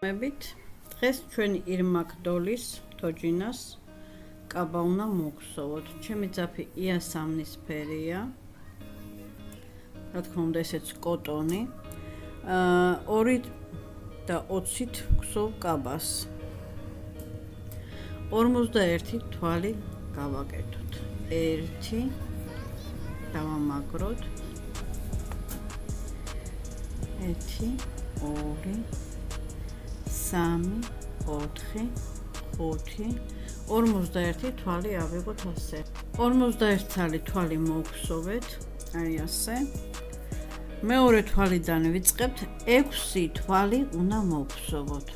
დღეს ჩვენი ირმაკდოლის თოჯინას კაბა უნდა მოგხსოვოთ. ჩემი ძაფი იასამნისფერია. რა თქმა უნდა, ესეც კოტონი. 2.20-ით ვხსოვ კაბას. 51 თვალი გავაკეთოთ. 1 დავამაგროთ. 1 2 3 4 5 51 თვალი ავიღოთ ასე. 51 თვალი მოვხსოვეთ, აი ასე. მეორე თვალიდან ვიწყებთ, 6 თვალი უნდა მოვხსოვოთ.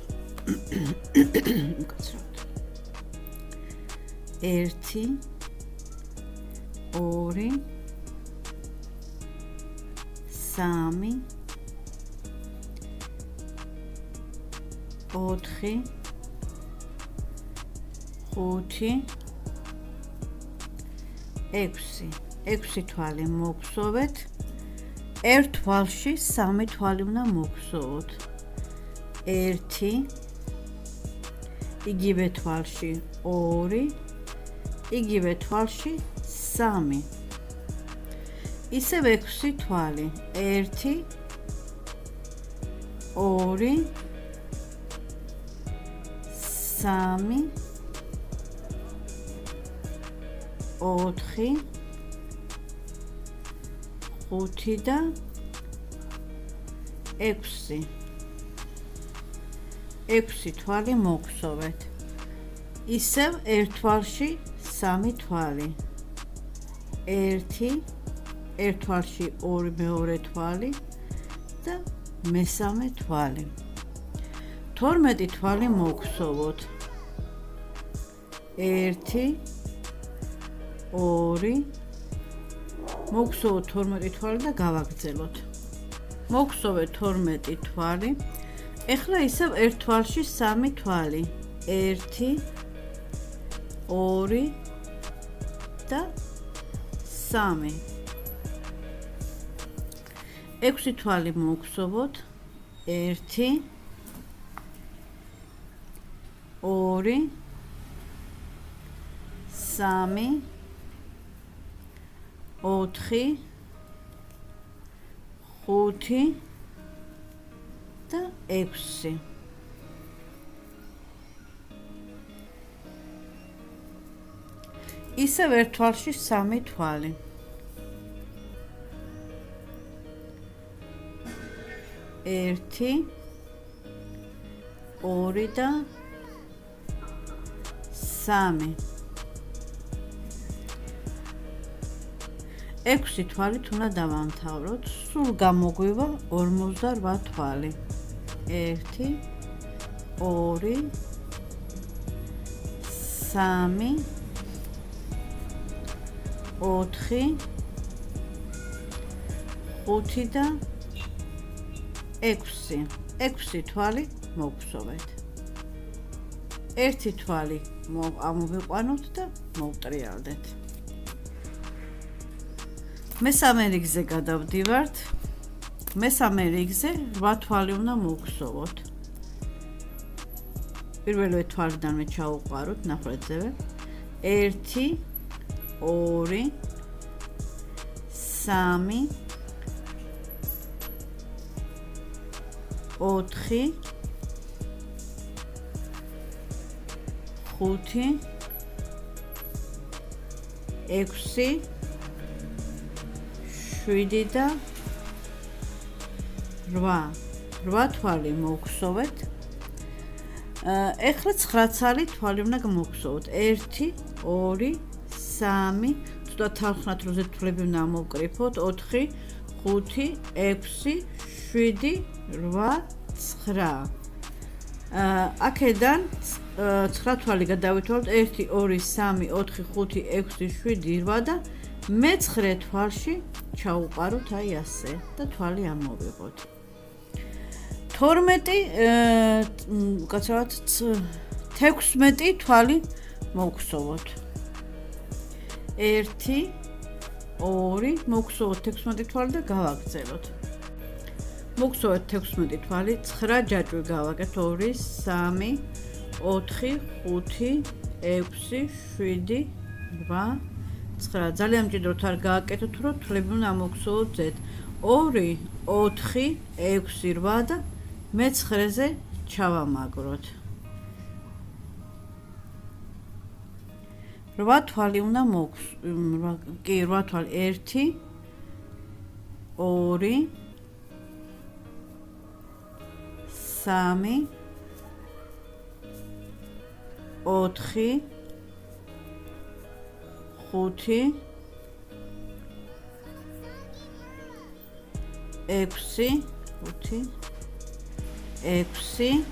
1 2 3 4 5 6 თვალი მოგხსოვეთ. ერთ თვალში 3 თვალი უნდა მოგხსოვოთ. 1 იგივე თვალში 2 იგივე თვალში 3 ისევ 6 თვალი 1 2 3 4 5 და 6 თვალი მოგხსოვეთ. ისევ ერთ თვალში 3 თვალი 1 ერთ თვალში 2 მეორე თვალი და მესამე თვალი. 12 თვალი მოგხსოვოთ. 1 2 მოგხსოვოთ 12 თვალი და გავაგრძელოთ. მოგხსოვეთ 12 თვალი. ეხლა ისევ ერთ თვალში 3 თვალი 1 2 და 3 6 თვალი მოგხსოვოთ. 1 2 3 4 5 და 6 ისევ ერთ თვალში 3 თვალი 1 2 და 3 6 თვალით უნდა დავამთავროთ. სულ გამოგვივა 58 თვალი 1 2 3 4 5 და 6 თვალი მოგხსოვეთ. ერთი თვალი ამოვიყვანოთ და მოვტრიალდეთ. მესამე რიგზე გადავდივართ. მესამე რიგზე 8 თვალი უნდა მოვხსოვოთ. პირველი თვალიდან ჩავუყაროთ ნახევარზე. 1 2 3 4 5 6 7 და 8 თვალი მოვხსოვეთ. ეხლა 9 თვალი უნდა მოვხსოვოთ. 1 2 3 ცოტა თანხმად როზე თვლები უნდა მოვკრიფოთ. 4 5 6 7 8 9 აქედან 9 თვალი გადავითვალოთ. 1 2 3 4 5 6 7 8 და მე-9 თვალში ჩაუყაროთ აი ასე და თვალი ამოვიღოთ. 12 კაცრავად 16 თვალი მოვხსოვოთ. 1 2 მოვხსოვოთ 16 თვალი და გავაგრძელოთ. მოგხსოვეთ 16 თვალი, 9 ჯაჭვი გავაკეთ 2, 3, 4, 5, 6, 7, 8, 9. ძალიან მჭიდროდ არ გააკეთოთ, რომ თვლები უნდა მოგხსოვოთ Z. 2, 4, 6, 8 და მე-9-ზე ჩავამაგროთ. 8 თვალი უნდა მოგხსოვოთ. კი, 8 თვალი 1, 2, 3, 4, 5, 6,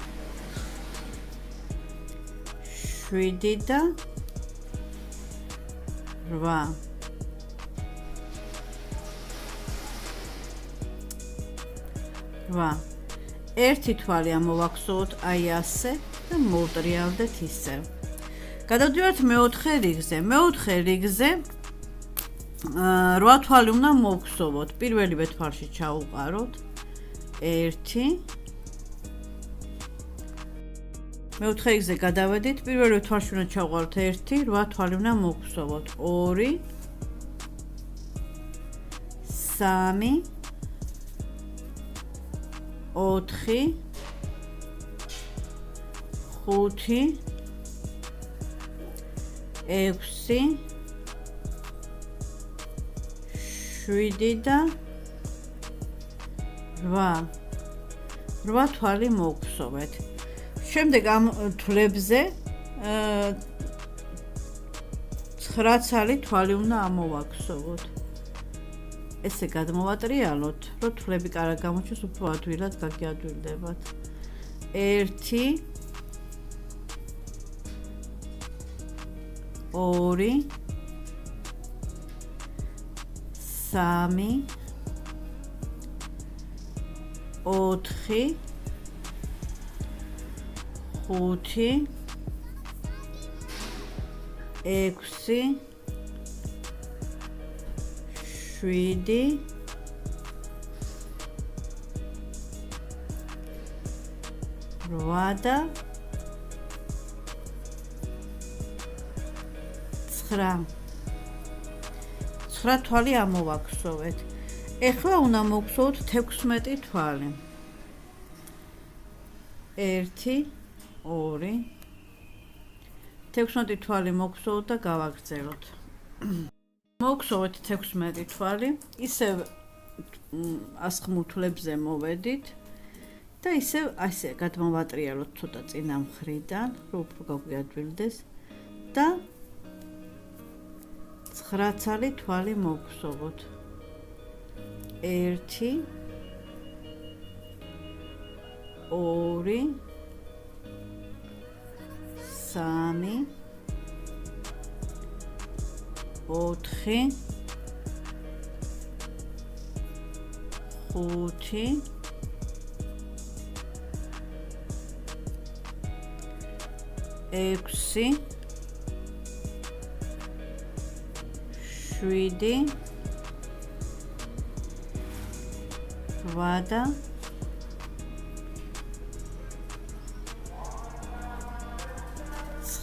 7 და 8. ერთი თვალი ამოვაქვსოთ აი ასე და მოვტრიალდეთ ისე. გადავდივართ მეოთხე რიგზე. მეოთხე რიგზე 8 თვალი უნდა მოვხსოვოთ. პირველივე თვალში ჩავუყაროთ 1. მეოთხე რიგზე გადავედით. პირველივე თვალში უნდა ჩავუყაროთ 1, 8 თვალი უნდა მოვხსოვოთ 2, 3, 4, 5, 6, 7 და 8. 8 თვალი მოვხსოვეთ. შემდეგ ამ თვლებზე 9 ცალი თვალი უნდა ამოვაქვსოვოთ. ესე გადმოვატრიალოთ, რომ თვლები კარგ გამოჩნდეს, უფრო ადვილად გაგიადვილდებათ. 1, 2, 3, 4, 5, 6, 7, 8 და 9. 9 თვალი ამოვაქვსოვეთ. ეხლა უნდა მოვხსოვოთ 16 თვალი. 1, 2, 16 თვალი მოვხსოვოთ და გავაგრძელოთ. მოვხსოვეთ 16 თვალი, ისევ ასხმულ თვლებზე მოვედით და ისევ ასე გადმოვატრიალოთ ცოტა წინა მხრიდან, რომ უფრო გაგვიადვილდეს და 9 ცალი თვალი მოვხსოვოთ. 1, 2, 3, 4, 5, 6, 7, 8 და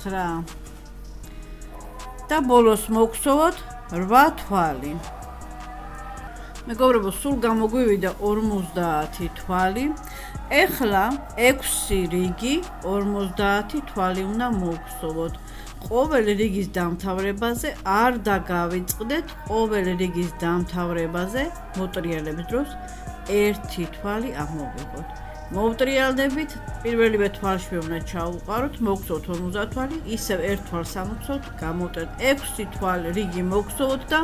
9. და ბოლოს მოგხსოვოთ 8 თვალი. მეგობრებო, სულ გამოგვივიდა 50 თვალი. ეხლა 6 რიგი 50 თვალი უნდა მოვხსოვოთ. ყოველი რიგის დამთავრებაზე არ დაგავიწყდეთ, ყოველი რიგის დამთავრებაზე მოტრიალების დროს 1 თვალი ამოვიღოთ. მოვტრიალდებით, პირველივე თვალში უნდა ჩავუყაროთ, მოვხსოვოთ 50 თვალი, ისევ 1 თვალს ამოვხსოვოთ, გამოვწერთ 6 თვალი რიგი მოვხსოვოთ და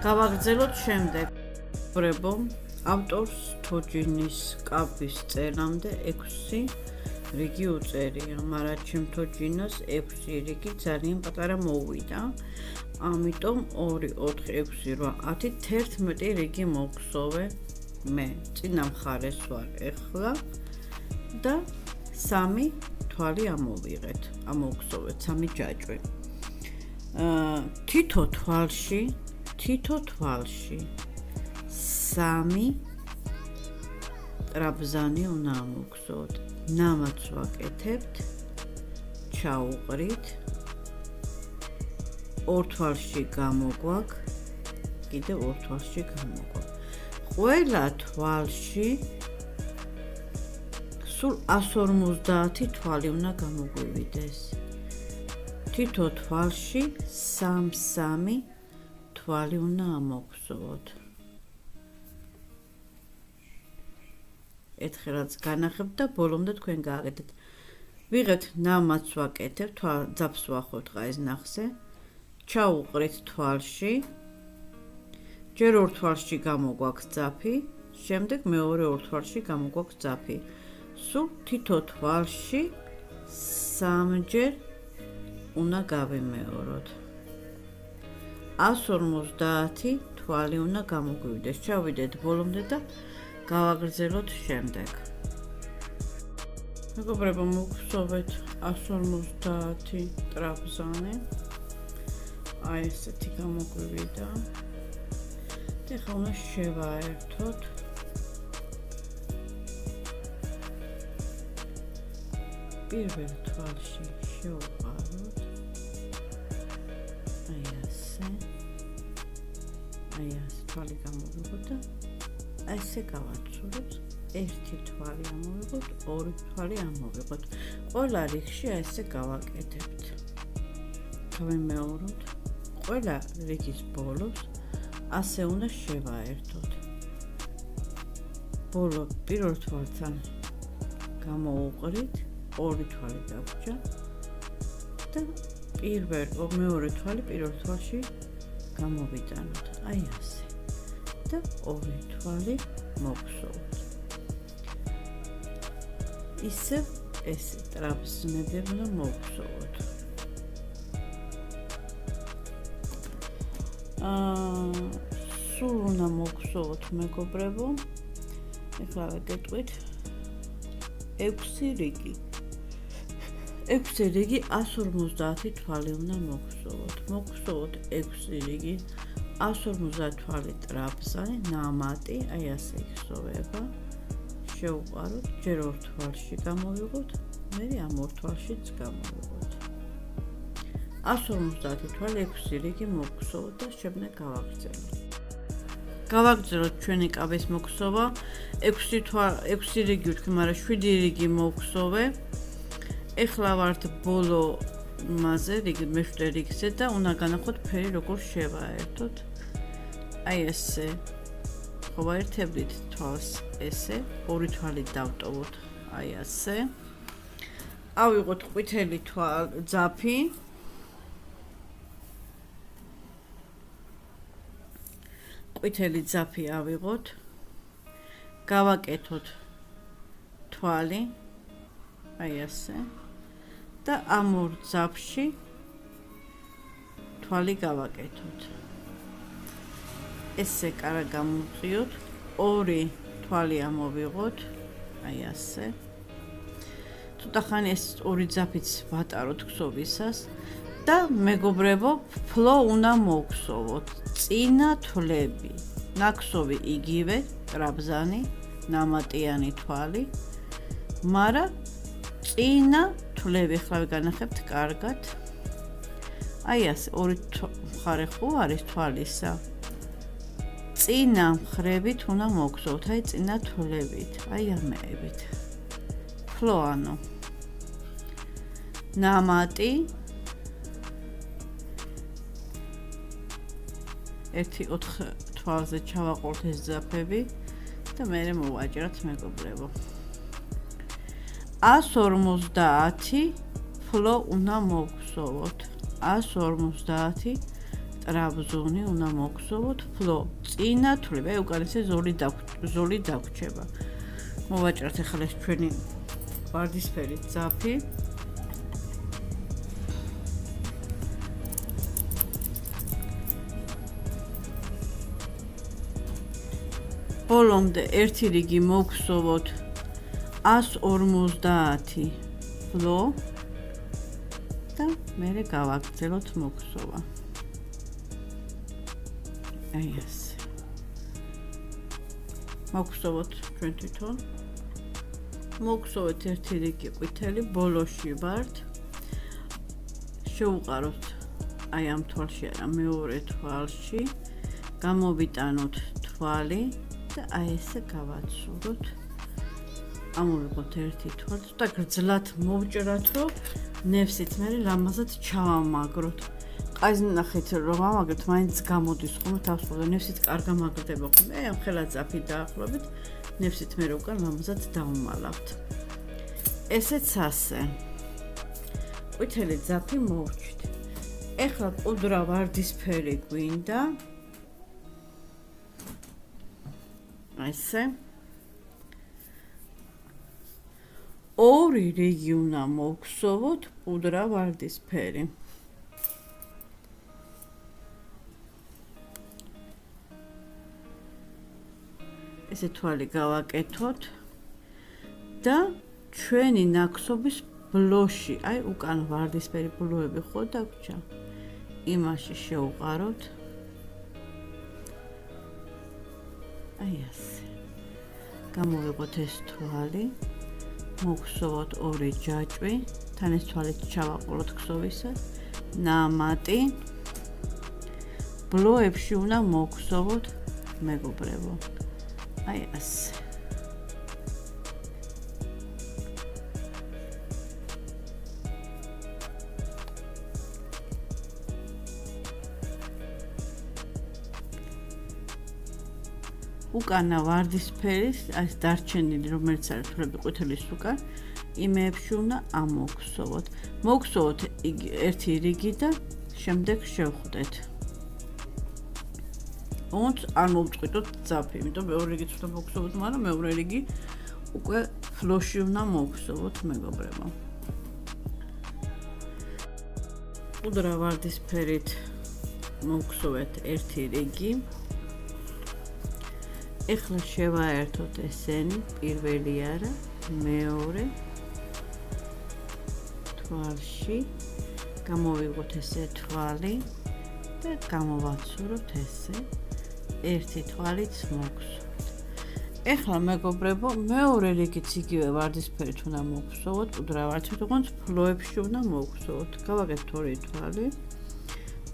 გავაგრძელოთ შემდეგ. მეგობრებო, ავტორს თოჯინის კაფის წერამდე 6 რიგი უწერია, მაგრამ ჩემ თოჯინას 6 რიგი ძალიან პატარა მოვიდა. ამიტომ 2, 4, 6, 8, 10, 11 რიგი მოვხსოვე მე. წინა მხარეს ვარ ეხლა და 3 თვალი ამოვიღეთ. ამოვხსოვეთ 3 ჯაჭვი. თითო თვალში 3 ტრაბზანი უნდა მოგხსოვოთ. ნამაც ვაკეთებთ, ჩაუყრით, ორ თვალში გამოგვაქვს, კიდევ ორ თვალში გამოგვაქვს. ყველა თვალში სულ 150 თვალი უნდა გამოგვივიდეს. თითო თვალში 3-3 თვალი უნდა ამოგხსოვოთ. ერთხელაც განახებთ და ბოლომდე თქვენ გააკეთეთ. ვიღებთ ნამაც ვაკეთებთ, ძაფს ვახოთ ყაის ნახზე. ჩაუყრით თვალში. ჯერ ორ თვალში გამოგვაქვს ძაფი, შემდეგ მეორე ორ თვალში გამოგვაქვს ძაფი. სულ თითო თვალში 3-ჯერ უნდა გავიმეოროთ. 150 თვალი უნდა გამოგვივიდეს. ჩავიდეთ ბოლომდე და გავაგრძელოთ შემდეგ. მეგობრებო, მოგხსოვეთ 150 ტრაბზანი. აი ესეთი გამოგვივიდა. და ახლა უნდა შევაერთოთ. პირველ თვალში შევყაროთ. აი ასე. აი ასე თვალი გამოვიღოთ და ასე გავაცურებთ. ერთი თვალი ამოვიღოთ, ორი თვალი ამოვიღოთ. ყველა რიგში ასე გავაკეთებთ. გავიმეოროთ. ყველა რიგის ბოლოს ასე უნდა შევაერთოთ. ბოლო პირველ თვალთან გამოუყრით, ორი თვალი დაგვჭა და მეორე თვალი პირველ თვალში გამოვიტანოთ. აი ასე. და ორი თვალი მოგხსოვოთ. ისევ ეს ტრაბზნები უნდა მოგხსოვოთ. სულ უნდა მოგხსოვოთ მეგობრებო. ეხლა გეტყვით 6 რიგი. 6 რიგი 150 თვალი უნდა მოგხსოვოთ. მოგხსოვოთ 6 რიგი 150 თვალი ტრაბზანი, ნამატი, აი ასე იხსოვება. შევყაროთ, ჯერ ორ თვალში გამოვიღოთ, მერე ამ ორ თვალშიც გამოვიღოთ. 150 თვალი 6 რიგი მოგხსოვოთ და შემდეგ გავაგრძელოთ. გავაგრძელოთ ჩვენი კაბის მოგხსოვა. 6 რიგი ვთქვი, მაგრამ 7 რიგი მოგხსოვე. ეხლა ვართ ბოლო მასე, მე-7 რიგზე და უნდა განახოთ ფერი როგორ შევაერთოთ. აი ესე. ხო ვაერთებდით თვალს ესე, ორი თვალი დავტოვოთ. აი ასე. ავიღოთ ყვითელი ძაფი. ყვითელი ძაფი ავიღოთ. გავაკეთოთ თვალი. აი ასე. და ამ ორ ძაფში თვალი გავაკეთოთ. ესე კარა გამოვწიოთ, ორი თვალი ამოვიღოთ, აი ასე. ცოტა ხანი ეს ორი ძაფიც ვატაროთ ქსოვისას და მეგობრებო, ფლო უნდა მოგხსოვოთ. წინა თვლები, ნაქსოვი იგივე, ტრაბზანი, ნამატიანი თვალი, მაგრამ წინა თვლები ახლა განახებთ კარგად. აი ასე, ორი მხარე ხო არის თვალისა. წინა მხრებით უნდა მოგხსოვოთ, აი წინა თვლებით, აი ამეებით. ფლო ანუ ნამატი 1-4 თვალზე ჩავაყოლთ ეს ძაფები და მერე მოვაჭრათ მეგობრებო. 150 ფლო უნდა მოგხსოვოთ. 150 ტრაბზონი უნდა მოგხსოვოთ. ფლო წინა თვლები, აი უკან ესე ზოლი დაგვრჩება. მოვაჭრათ ახლა ეს ჩვენი ვარდისფერი ძაფი. ბოლომდე ერთი რიგი მოგხსოვოთ 150 ფლო და მერე გავაგრძელოთ მოგხსოვა. აი ასე. მოგხსოვოთ ჩვენ თვითონ მოგხსოვეთ ერთი რიგი ყვითელი, ბოლოში ვართ. შევუყაროთ აი ამ თვალში არა, მეორე თვალში. გამოვიტანოთ თვალი და აი ესე გავაცუროთ. ამოვიღოთ ერთი თვალი, ცოტა გრძლად მოვჭრათ, რომ ნევსით მე რამაზად ჩავამაგროთ. ყაზი ნახეთ რომ ამაგრეთ, მაინც გამოდის ხოლმე თავს ხოლმე ნევსით კარგა მაგრდება ხოლმე. ამ ხელა ძაფი დაახლოებით ნევსით მე უკან რამაზად დავუმალავთ. ესეც ასე. ყვითელი ძაფი მოვჭით. ეხლა პუდრა ვარდისფერი გვინდა. ესე. ორი რიგი უნდა მოვხსოვოთ პუდრა ვარდისფერი. ესე თვალი გავაკეთოთ და ჩვენი ნაკსობის ბლოში, აი უკან ვარდისფერი ბლოები ხო დაგვრჩა. იმაში შევუყაროთ. აი ასე. გამოვიღოთ ეს თვალი. მოგხსოვოთ ორი ჯაჭვი, თან ეს თვალით ჩავაყოლოთ ქსოვისას. ნამატი. ბლოებში უნდა მოგხსოვოთ მეგობრებო. აი ასე. უკანა ვარდისფერის, ეს დარჩენილი რომელიც არის თვლები ყვითელის უკან, იმეებში უნდა ამოგხსოვოთ. მოგხსოვოთ ერთი რიგი და შემდეგ შევხვდეთ. ოღონდ არ მოვწყვიტოთ ძაფი, იმიტომ მეორე რიგიც უნდა მოგხსოვოთ, მაგრამ მეორე რიგი უკვე ფლოში უნდა მოგხსოვოთ, მეგობრებო. პუდრა ვარდისფერით მოგხსოვეთ ერთი რიგი. ეხლა შევაერთოთ ესენი, პირველი არა, მეორე თვალში. გამოვიღოთ ესე თვალი და გამოვაცუროთ ესე. ერთი თვალით მოგხსოვთ. ეხლა მეგობრებო, მეორე რიგიც იგივე ვარდისფერით უნდა მოგხსოვოთ, პუდრა ვარდისფერით, ოღონდ ფლოებში უნდა მოგხსოვოთ. გავაკეთოთ ორი თვალი.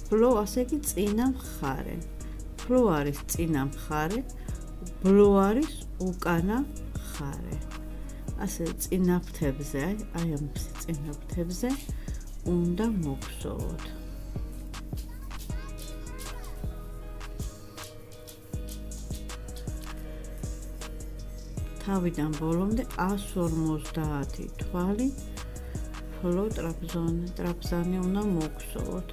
ფლო ასე კი წინა მხარე. ფლო არის წინა მხარე, ბლო არის უკანა მხარე. ასე წინა ფრთებზე, აი ამ წინა ფრთებზე უნდა მოგხსოვოთ. თავიდან ბოლომდე 150 თვალი ფლო ტრაპზანი უნდა მოგხსოვოთ.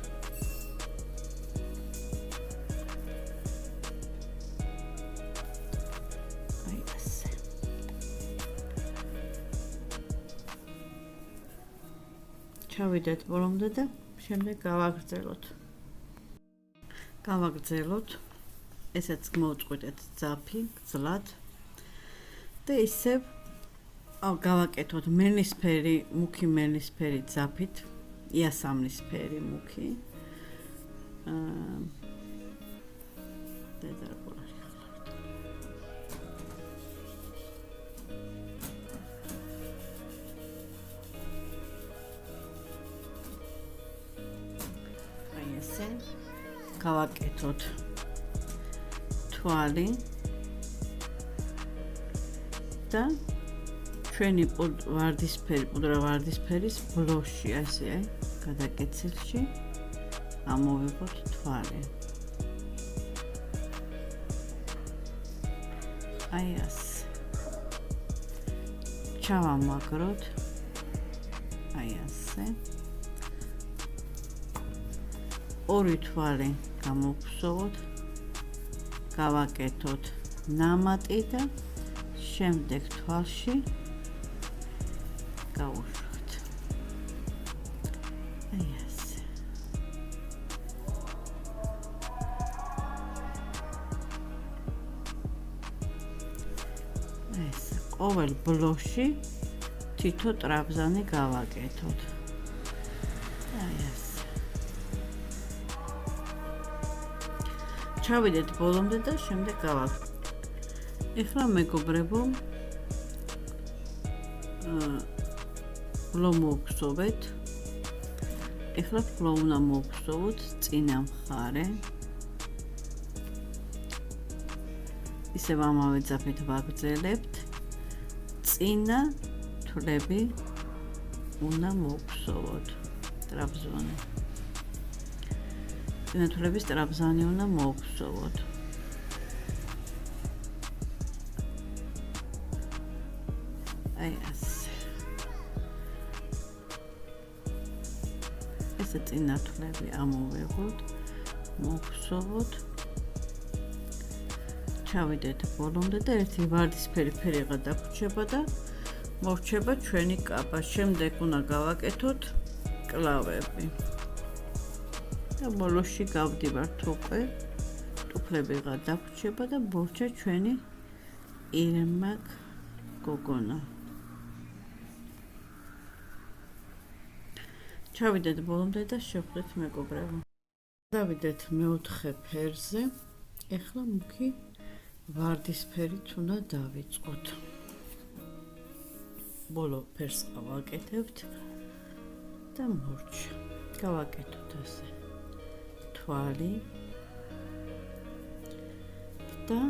აი ასე. ჩავიდეთ ბოლომდე და შემდეგ გავაგრძელოთ. ესეც მოვწყვიტეთ ძაფი, გძლად. და ისევ გავაკეთოთ მელნისფერი, მუქი მელნისფერი ძაფით, იასამნისფერი მუქი. აი ესე გავაკეთოთ თვალი. და ჩვენი პუდრა ვარდისფერის ბლოში ასე აი გადაკეცილში ამოვიღოთ თვალი. აი ასე. ჩავამაგროთ. აი ასე. ორი თვალი გამოვხსოვოთ. გავაკეთოთ ნამატი და შემდეგ თვალში გავუშვათ. აი ასე. ესე ყოველ ბლოში თითო ტრაპზანი გავაკეთოთ. აი ასე. ჩავიდეთ ბოლომდე და შემდეგ გავაკეთოთ. ეხლა მეგობრებო, ფლო მოვგზავნეთ. ეხლა ფლო უნდა მოვგზავნოთ წინა მხარე. ისევ ამავე ძაფით ვაგრძელებთ. წინა თვლები უნდა მოვგზავნოთ. ტრაბზონი. წინა თვლების ტრაბზანი უნდა მოვგზავნოთ. აი ასე. ესე წინა თვლები ამოვიღოთ, მოვგზავნოთ. ჩავიდეთ ბოლომდე და ერთი ვარდისფერი ფერიღა დაგვრჩება და მორჩება ჩვენი კაბა. შემდეგ უნდა გავაკეთოთ კლავები. და ბოლოში გავდივართ უკვე. ტუფლებიღა დაგვრჩება და მორჩა ჩვენი ირმაკ გოგონა. ჩავიდეთ ბოლომდე და შევხვდეთ მეგობრებო. დავიდეთ მეოთხე ფერზე. ეხლა მუქი ვარდისფერით უნდა დავიწყოთ. ბოლო ფერს გავაკეთებთ და მორჩა. გავაკეთოთ ასე. თვალი და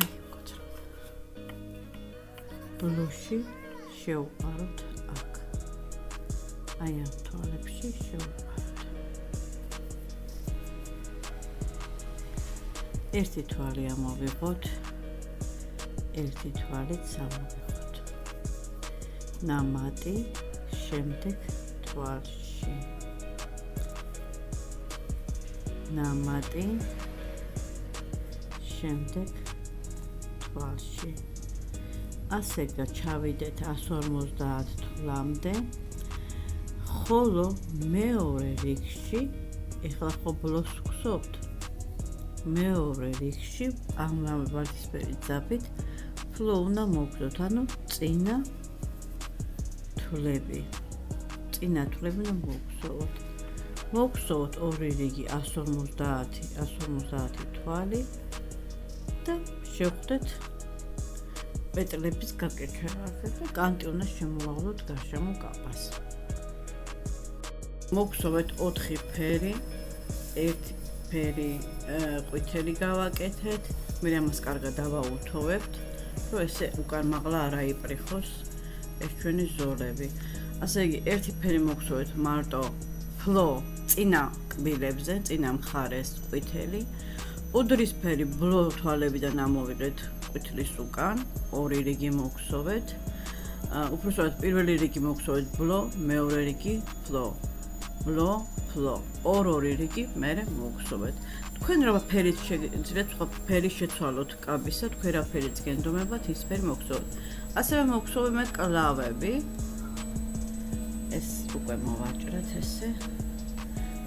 აი კოჩა. ბლუში შევყაროთ აქ. აი ამ თვალებში შევყაროთ. ერთი თვალი ამოვიღოთ. ერთი თვალით სამოვიღოთ. ნამატი შემდეგ თვალში. ნამატი შემდეგ თვალში. ასე ჩავიდეთ 150 თვლამდე. ხოლო მეორე რიგში ეხლა ხო ბლოს ვგზობთ. მეორე რიგში ამავე ვარდისფერი ძაფით ფლო უნდა მოვგზავნოთ, ანუ წინა თვლები. წინა თვლები უნდა მოვგზავნოთ. მოვგზავნოთ ორი რიგი 150 თვალი და შევხვდეთ პეტლების გაკეთებაზე და კანტი უნდა შემოვაღლოთ გარშემო კაბას. მოვგზავნეთ 4 ფერი, ერთი ფერი ყვითელი გავაკეთეთ, მე ამას კარგად დავაუთოვებთ, რომ ესე უკან მაღლა არ აიპრიხოს ეს ჩვენი ზოლები. ასე იგი, ერთი ფერი მოვგზავნეთ მარტო ფლო წინა კბილებზე, წინა მხარეს ყვითელი, უდრისფერი ბლო თვალებიდან ამოვიღეთ ყვითლის უკან, ორი რიგი მოვგზავნეთ. უпроსტად პირველი რიგი მოვგზავნეთ ბლო, მეორე რიგი ფლო. ბლო, ფლო. ორი რიგი მერე მოვგზავნეთ. თქვენ რა ფერით შეგიძლიათ სხვა ფერი შეცვალოთ კაბისა, თქვენ რა ფერიც გენდომებათ, ის ფერი მოვგზავნოთ. ასევე მოვგზავნეთ კლავები. ეს უკვე მოვაჭრეთ ესე.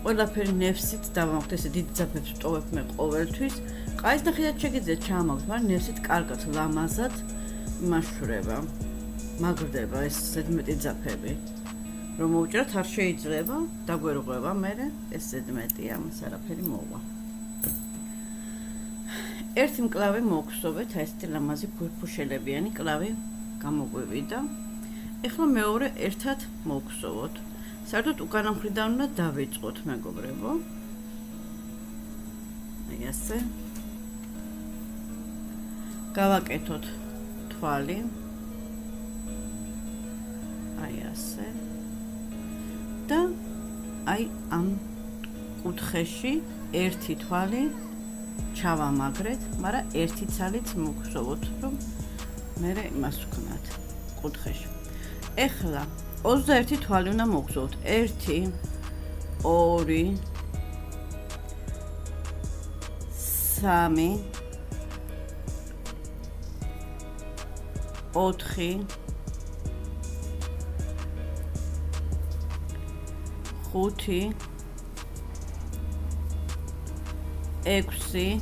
ყველაფერი ნევსით დავამხთ, ესე დიდ ძაფებს ვტოვებ მე ყოველთვის. ყაის ნახიათ შეგიძლიათ ჩამოვთ, მაგრამ ნევსით კარგად ლამაზად იმაშურება. მაგრდება ეს ზედმეტი ძაფები. რომ მოვჭრათ არ შეიძლება, დაგვერღვება მე ეს ზედმეტია, ამას არაფერი მოვა. ერთი მკლავი მოვგზავნეთ, ესეთი ლამაზი ფუშელებიანი კლავი გამოგვივიდა. ეხლა მეორე ერთად მოვგზავნოთ. საერთოდ უკანა მხრიდან უნდა დავიწყოთ, მეგობრებო. აი ასე. გავაკეთოთ თვალი. აი ასე. და აი ამ კუთხეში ერთი თვალი ჩავამაგრეთ, მაგრამ ერთი ცალით მოვგზავნოთ, რომ მე იმას ვქნათ კუთხეში. ეხლა 21 თვალი უნდა მოვგზავნოთ. 1 2 3 4 5 6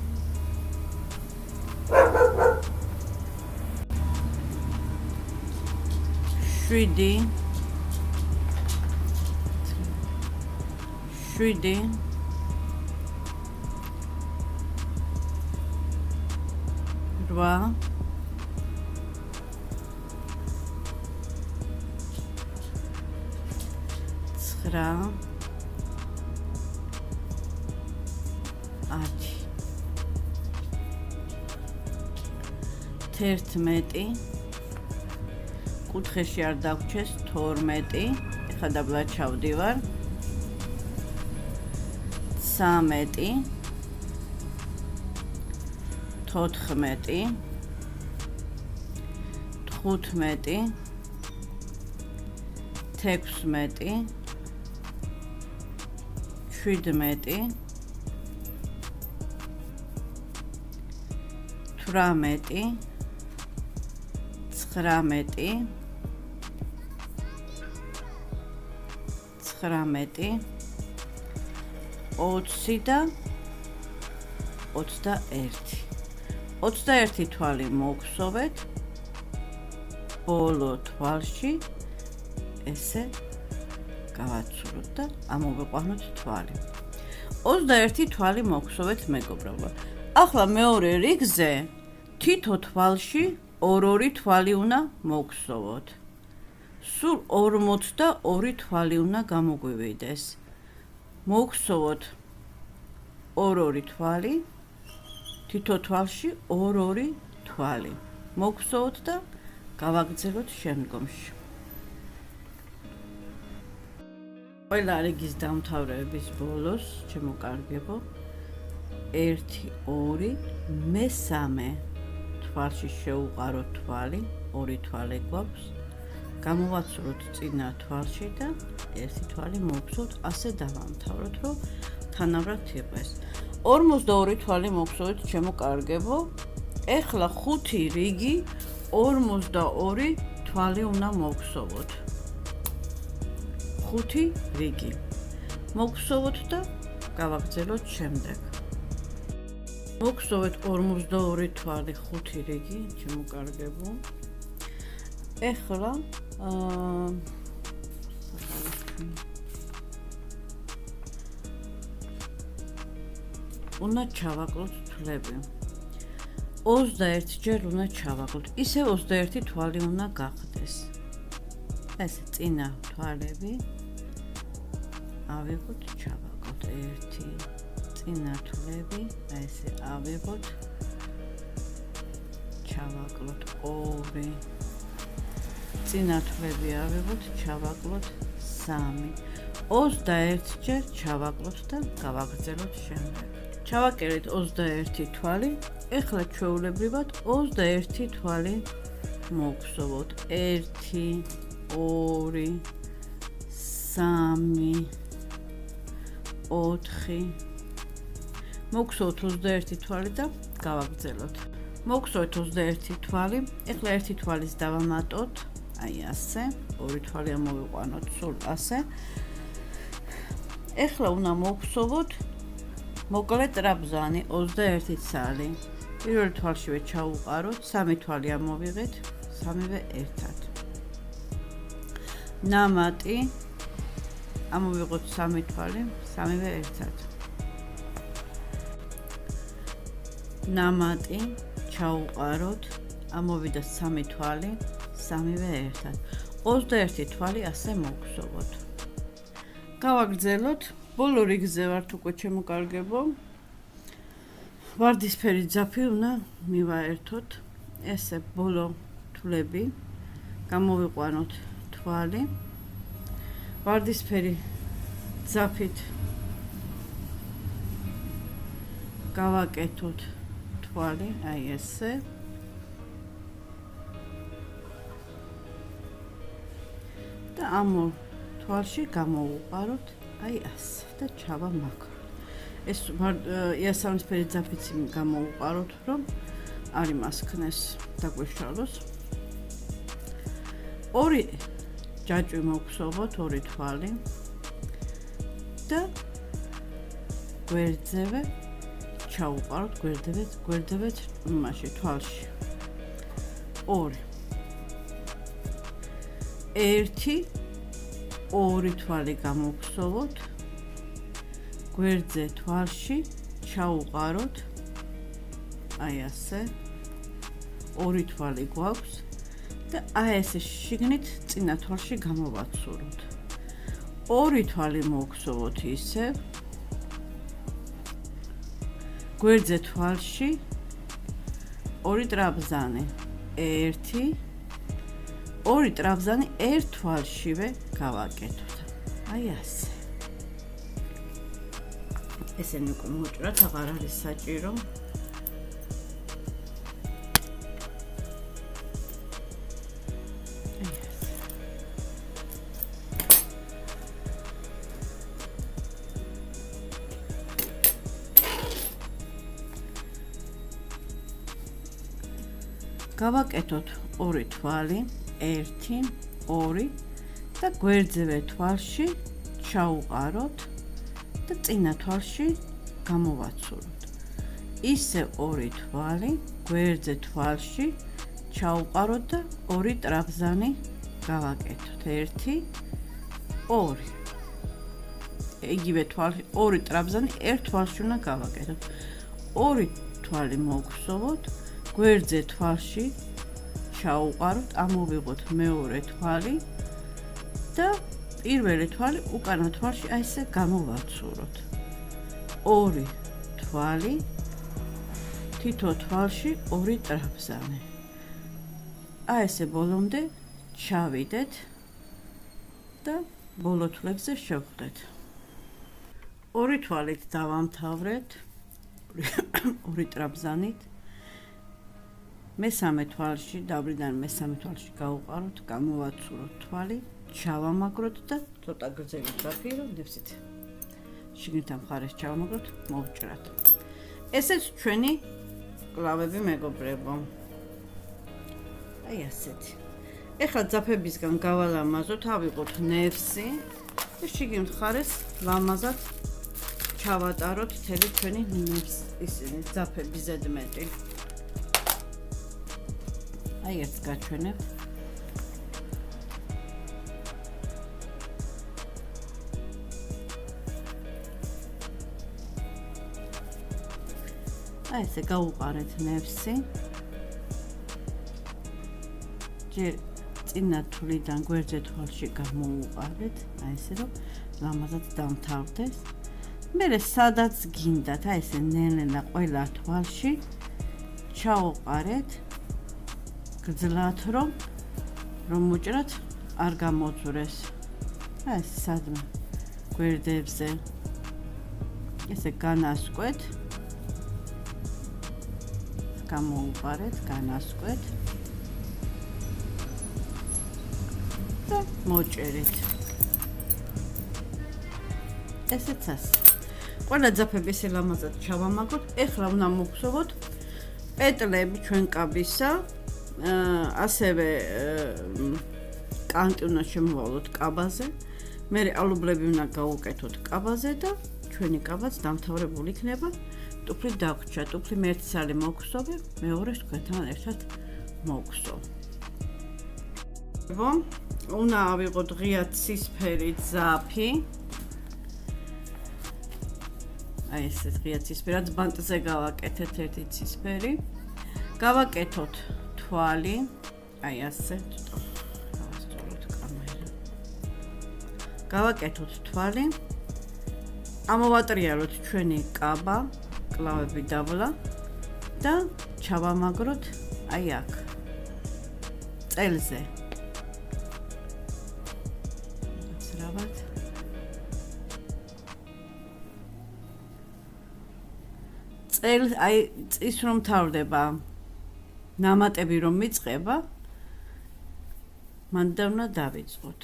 7 8 9 10 11 კუთხეში არ დაგვრჩეს 12 ეხლა დაბლა ჩავდივარ 13 14 15 16 17 18 19 19 20 და 21 21 თვალი მოგხსოვეთ ბოლო თვალში ესე გავაცუროთ და ამოვიყვანოთ თვალი 21 თვალი მოგხსოვეთ მეგობრებო ახლა მეორე რიგზე თითო თვალში ორ-ორი თვალი უნდა მოგხსოვოთ სულ 42 თვალი უნდა გამოგვივიდეს მოგხსოვოთ ორ-ორი თვალი თითო თვალში ორ-ორი თვალი მოგხსოვოთ და გავაგრძელოთ შემდგომში ყველა რიგის დამთავრების ბოლოს ჩემო კარგებო 1 2 მესამე თვალში შევუყაროთ თვალი ორი თვალი გვაქვს გამოვაცუროთ წინა თვალში და ერთი თვალი მოვხსოვთ ასე დავამთავროთ რომ თანაბრად იყოს 42 თვალი მოვხსოვეთ ჩემო კარგებო ეხლა 5 რიგი 42 თვალი უნდა მოვხსოვოთ 5 რიგი მოვხსოვოთ და გავაგრძელოთ შემდეგ მოგხსოვეთ 42 თვალი 5 რიგი ჩემო კარგებო ეხლა უნდა ჩავაკლოთ თვლები 21 ჯერ უნდა ჩავაკლოთ ისე 21 თვალი უნდა გახდეს ეს წინა თვალები ავიღოთ ჩავაკლოთ 1 წინა თვლები ესე ავიღოთ ჩავაკლოთ 2 წინა თვლები ავიღოთ ჩავაკლოთ 3 21 ჯერ ჩავაკლოთ და გავაგრძელოთ შემდეგ ჩავაკერეთ 21 თვალი ეხლა ჩვეულებრივად 21 თვალი მოგხსოვოთ 1 2 3 4 მოგხსოვთ 21 თვალი და გავაგრძელოთ მოგხსოვთ 21 თვალი ეხლა ერთი თვალის დავამატოთ აი ასე ორი თვალი ამოვიყვანოთ სულ ასე ეხლა უნდა მოგხსოვოთ მოკლე ტრაბზანი 21 ცალი პირველ თვალშივე ჩაუყაროთ 3 თვალი ამოვიღეთ 3-ვე ერთად ნამატი ამოვიღოთ 3 თვალი 3-ვე ერთად ნამატი ჩაუყაროთ ამოვიდა 3 თვალი 3-ვე ერთად 21 თვალი ასე მოგხსოვოთ გავაგრძელოთ ბოლო რიგზე ვართ უკვე ჩემო კარგებო ვარდისფერი ძაფი უნდა მივაერთოთ ესე ბოლო თვლები გამოვიყვანოთ თვალი ვარდისფერი ძაფით გავაკეთოთ თვალი აი ესე და ამ თვალში გამოვუყაროთ აი ასე და ჩავამაგროთ ეს იასამნისფერი ძაფიც გამოვუყაროთ რომ არ იმასქნეს დაგვეშალოს ორი ჯაჭვი მოგხსოვოთ ორი თვალი და გვერდზევე ჩავუყაროთ გვერდებით იმაში თვალში ორი ერთი ორი თვალი გამოგხსოვოთ გვერდზე თვალში ჩაუყაროთ აი ასე ორი თვალი გვაქვს და აი ესე შიგნით წინა თვალში გამოვაცუროთ ორი თვალი მოვგზავნოთ ისე. გვერდზე თვალში ორი ტრაბზანი. 1 ორი ტრაბზანი ერთ თვალშივე გავაკეთოთ. აი ასე. ესენი უკვე მოჭრათ, აღარ არის საჭირო. გავაკეთოთ ორი თვალი, 1, 2 და გვერდზევე თვალში ჩაუყაროთ და წინა თვალში გამოვაცუროთ. ისე ორი თვალი, გვერდზე თვალში ჩაუყაროთ და ორი ტრაბზანი გავაკეთოთ. 1, 2. იგივე თვალი, ორი ტრაბზანი ერთ თვალში უნდა გავაკეთოთ. ორი თვალი მოვგზავნოთ. გვერდზე თვალში ჩაუყაროთ, ამოვიღოთ მეორე თვალი და პირველი თვალი უკანა თვალში აი ესე გამოვაცუროთ. ორი თვალი, თითო თვალში ორი ტრაბზანი. აი ესე ბოლომდე ჩავიდეთ და ბოლო თვლებზე შევხვდეთ. ორი თვალით დავამთავრეთ, ორი ტრაბზანით. მესამე თვალში, დაბლიდან მესამე თვალში გავუყაროთ, გამოვაცუროთ თვალი, ჩავამაგროთ და ცოტა გრძელი ძაფი, რომ ნებსით შიგნითა მხარეს ჩავამაგროთ, მოვჭრათ. ესეც ჩვენი კლავები, მეგობრებო. აი ასეთი. ეხლა ძაფებისგან გავალამაზოთ, ავიღოთ ნევსი და შიგნით მხარეს ლამაზად ჩავატაროთ მთელი ჩვენი ისინი ძაფები ზედმეტი. აი ერთს გაჩვენებ. აი ესე გავუყარეთ ნევსი. ჯერ წინა თვლიდან გვერდზე თვალში გამოვუყარეთ, აი ესე რომ ლამაზად დამთავრდეს. მერე სადაც გინდათ, აი ესე ნელ-ნელა ყველა თვალში ჩაუყარეთ. გძლათ რომ მოჭრათ არ გამოძვრეს. აი ეს სადმე გვერდებზე ესე განასკვეთ. გამოუყარეთ, განასკვეთ და მოჭერით. ესეც ასე. ყველა ძაფები ესე ლამაზად ჩავამაგოთ. ეხლა უნდა მოვგზავნოთ პეტლები ჩვენ კაბისა. ასევე კანტი უნდა შემოვალოთ კაბაზე. მერე ალუბლები უნდა გავუკეთოთ კაბაზე და ჩვენი კაბაც დამთავრებული იქნება. ტუფლი დაგვრჩა, ტუფლი მე ერთი სალი მოვგზავნე, მეორეს თქვენთან ერთად მოვგზავნ. უნდა ავიღოთ ღია ცისფერი ძაფი. აი ეს ღია ცისფერი, რაც ბანტზე გავაკეთეთ ერთი ცისფერი. გავაკეთოთ თვალი, აი ასე, დავასწოროთ კამერა. გავაკეთოთ თვალი. ამოვატრიალოთ ჩვენი კაბა, კლავები დაბლა და ჩავამაგროთ აი აქ. წელზე. ზრავად. აი ის რომ თავდება ნამატები რომ მიწყება, მანდ უნდა დავიწყოთ.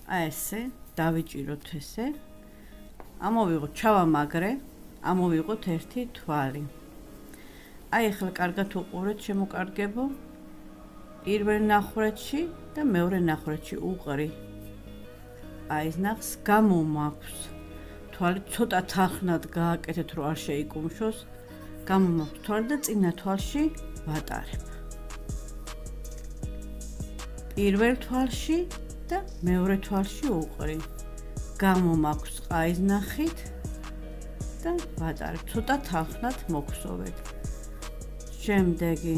აი ესე, დავიჭიროთ ესე. ამოვიღოთ, ჩავამაგრე, ამოვიღოთ ერთი თვალი. აი ახლა კარგად უყურეთ, შემოკარგებო. პირველ ნახრეთში და მეორე ნახრეთში უყრი. აი ეს ნახს გამომაქვს. თვალი ცოტა თახნად გააკეთეთ, რომ არ შეიკუმშოს. გამომაქვს თვალი და წინა თვალში ვატარებ. პირველ თვალში და მეორე თვალში უყრი. გამომაქვს ყაიზნახით და ვატარებ. ცოტა თახნად მოგხსოვეთ. შემდეგი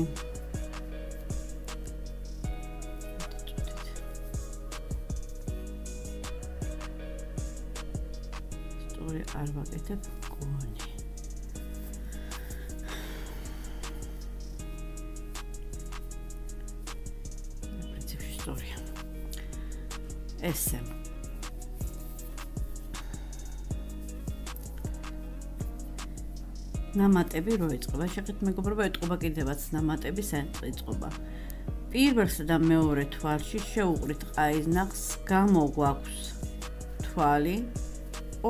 არ ვაკეთებ გონი. პრინციპში ისტორია. ესე ნამატები რო იწყება, შეგეთ მეგობრებო, ეტყობა კიდევაც ნამატების ეტყობა. პირველსა და მეორე თვალში შეუყრით ყაიზნახს, გამოგვაქვს თვალი,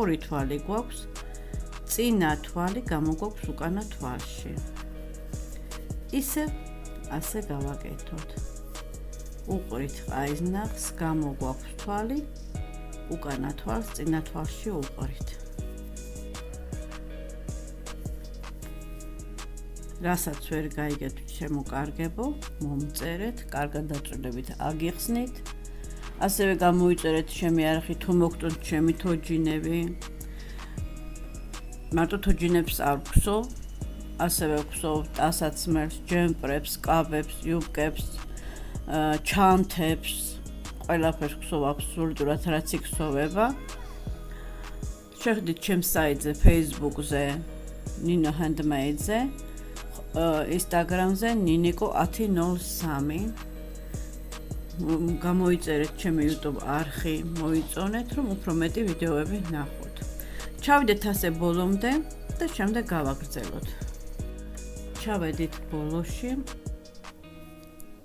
ორი თვალი გვაქვს, წინა თვალი გამოგვაქვს უკანა თვალში. ისევ ასე გავაკეთოთ. უყრით ყაიზნახს, გამოგვაქვს თვალი, უკანა თვალს წინა თვალში უყრით. რასაც ვერ გაიგეთ შემოკარგებო, მომწერეთ, კარგად დაწვრილებით აგიხსნით. ასევე გამოიწერეთ ჩემი არხი თუ მოგწონთ ჩემი თოჯინები. მარტო თოჯინებს არ ვქვსო, ასევე ვქვსო ტასაცმელს, ჯემპრებს, კაბებს, იუბკებს, ჩანთებს, ყველაფერს ვქვსო აბსოლუტურად რაც იქსოვება. შეხვდით ჩემს საიტზე, Facebook-ზე, Nino Handmade-ზე. Instagram-ზე niniko 1003 გამოიწერეთ ჩემი YouTube არხი, მოიწონეთ, რომ უფრო მეტი ვიდეოები ნახოთ. ჩავიდეთ ასე ბოლომდე და შემდეგ გავაგრძელოთ. ჩავედით ბოლოში.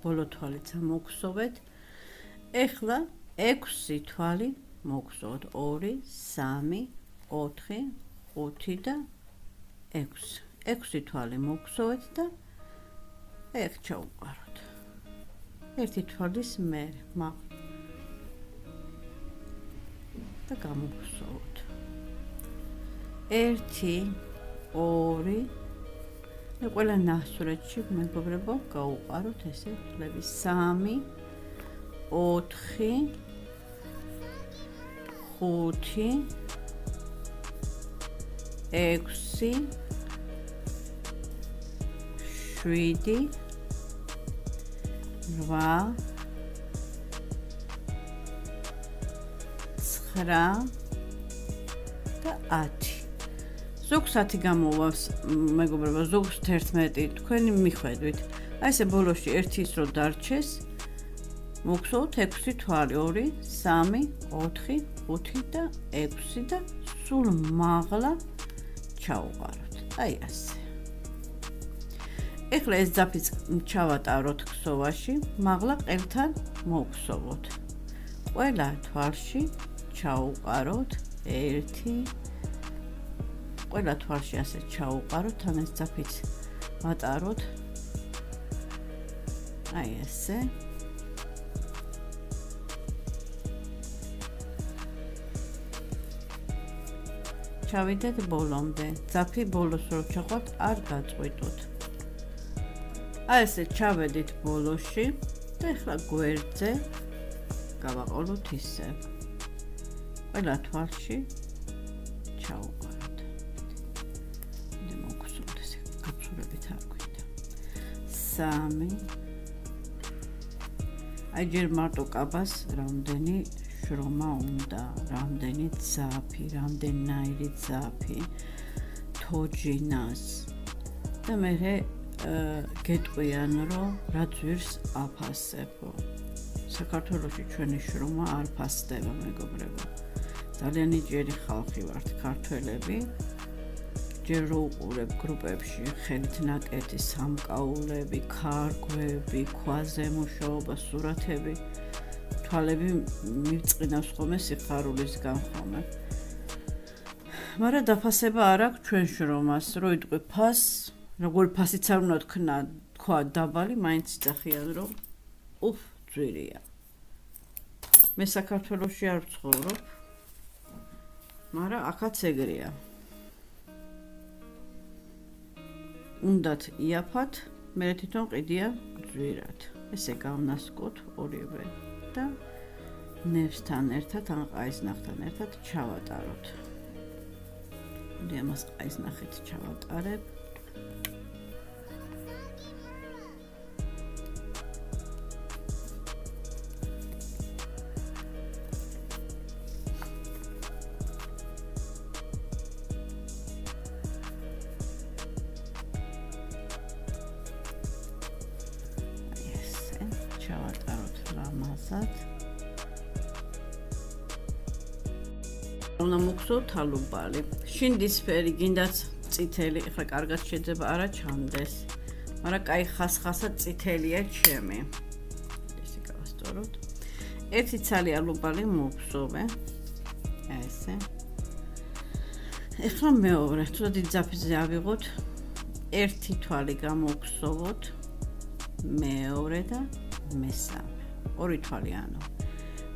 ბოლო თვალიც მოგხსოვეთ. ეხლა 6 თვალი მოგხსოვთ. 2, 3, 4, 5 და 6. 6 თვალი მოგხსოვეთ და ეგ ჩაუყაროთ. ერთი თვალის მერე და გამოგხსოვოთ. 1, 2 და ყველა ნასურეთში მეგობრებო გაუყაროთ ესე თვლები. 3, 4, 5, 6, 7, 8, 9 და 10. ზოგს 10 გამოვავს, მეგობრებო, ზოგს 11, თქვენი მიხედვით. აი ესე ბოლოში ერთი ის რო დარჩეს, მოგხსოვთ 6 თვალი, 2, 3, 4, 5 და 6 და სულ მაღლა ჩაუყაროთ. აი ასე. ეხლა ეს ძაფიც ჩავატაროთ ქსოვაში, მაღლა ყელთან მოვხსოვოთ. ყველა თვალში ჩაუყაროთ 1, ყველა თვალში ასე ჩაუყაროთ, თან ეს ძაფიც ვატაროთ. აი ესე. ჩავიდეთ ბოლომდე. ძაფი ბოლოს რო ჩაყვართ, არ გაწყვიტოთ. აი ესე ჩავედით ბოლოში და ეხლა გვერდზე გავაყოლოთ ისე. ყველა თვალში ჩაუყაროთ. მე მოგხსოვთ ესე გაცურებით არ გვინდა. 3 აი ჯერ მარტო კაბას რამდენი შრომა უნდა, რამდენი ძაფი, რამდენიერი ძაფი, თოჯინას და მე გეტყვიან რომ რა ძვირს აფასებო. საქართველოში ჩვენი შრომა არ ფასდება, მეგობრებო. ძალიან იჭიერი ხალხი ვართ ქართველები. ჯერ რო უყურებ გრუპებში ხელით ნაკეთი სამკაულები, ქარგვები, ქვაზე მუშაობა, სურათები, თვალები მივწყინავს ხოლმე სიხარულისგან ხოლმე. მაგრამ დაფასება არ აქვს ჩვენ შრომას, რო იტყვი ფასს, როგორ ფასიც არ უნდა თქვა დაბალი, მაინც იცახიან რომ ძვირია. მე საქართველოში არ ვცხოვრობ, მაგრამ აქაც ეგრეა. უნდათ იაფათ, მე თვითონ ყიდია ძვირად. ესე გავნასკოთ ორივე და ნევსთან ერთად, ან ყაიზნახთან ერთად ჩავატაროთ. მე ამას ყაიზნახით ჩავატარებ. რაღაცად. უნდა მოგხსოვთ ალუბალი. შინდისფერი, გინდაც წითელი, ეხლა კარგად შეიძლება არა ჩამდეს. მაგრამ კაი ხასხასად წითელია ჩემი. ესე გავასწოროთ. ერთი ცალი ალუბალი მოგხსოვე. ესე. ეხლა მეორე, თუ დიდი ძაფიზე ავიღოთ, ერთი თვალი გამოვხსოვოთ, მეორე და მესამე. ორი თვალი ანუ.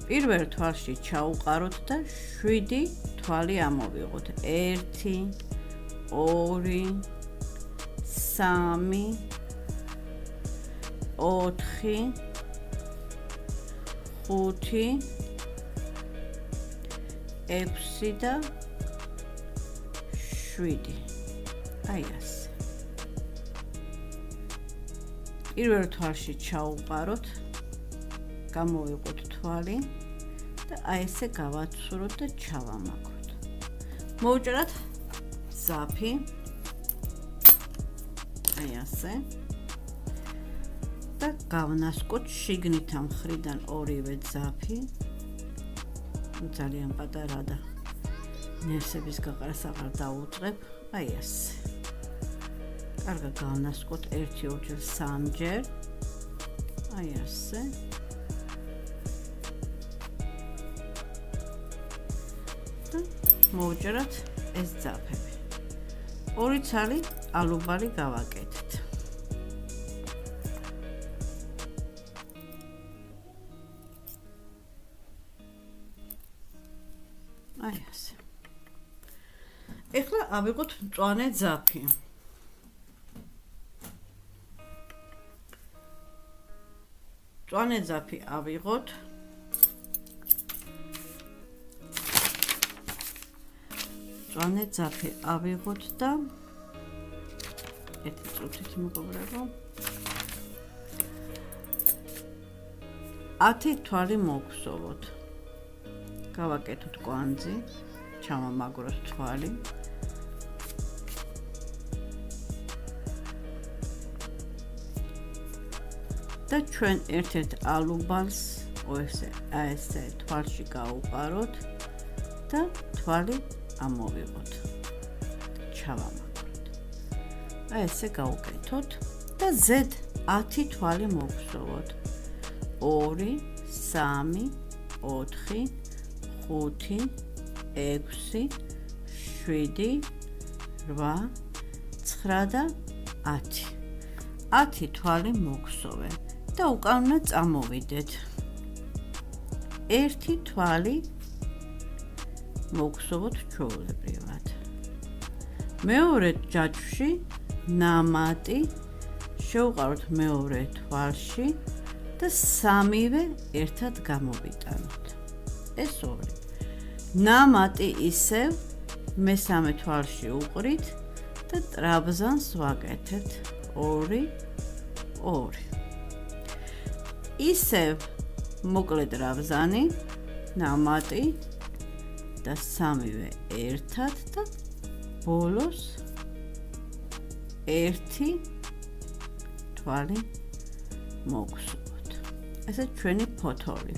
პირველ თვალში ჩაუყაროთ და 7 თვალი ამოვიღოთ. 1 2 3 4 5 6 და 7. აი ასე. პირველ თვალში ჩაუყაროთ, გამოვიყოთ თვალი და აი ესე გავაცუროთ და ჩავამაგროთ. მოვუჭერათ ძაფი. აი ასე. და გავნასკოთ შიგნით ამ მხრიდან ორივე ძაფი. ძალიან პატარა და ნერსების გაყრას აღარ დაუწყებ. აი ასე. კარგად გავნასკოთ 1-2-ჯერ 3-ჯერ. აი ასე. მოვუჭერათ ეს ძაფები. ორი ცალი ალუბალი გავაკეთეთ. აი ასე. ეხლა ავიღოთ მწვანე ძაფი. მწვანე ძაფი ავიღოთ. მწვანე ძაფი ავიღოთ და ერთი წუთით მოგობრებო. 10 თვალი მოგხსოვოთ. გავაკეთოთ კვანძი, ჩავამაგროთ თვალი. და ჩვენ ერთ-ერთ ალუბალს ესე თვალში გავუყაროთ და თვალი ამოვიღოთ. ჩავამაგროთ. აი ესე გავუკეთოთ და ზედ 10 თვალი მოგხსოვოთ. 2 3 4 5 6 7 8 9 და 10. 10 თვალი მოგხსოვე და უკან უნდა წამოვიდეთ. ერთი თვალი მოგხსოვოთ ჩვეულებრივად. მეორე ჯაჭვში ნამატი შევყაროთ მეორე თვალში და სამივე ერთად გამოვიტანოთ. ეს ორი. ნამატი ისევ მესამე თვალში უყრით და ტრაბზანს ვაკეთებთ 2 2. ისევ მოკლე ტრაბზანი, ნამატი და სამივე ერთად და ბოლოს ერთი თვალი მოგხსოვოთ. ესე ჩვენი ფოთოლი.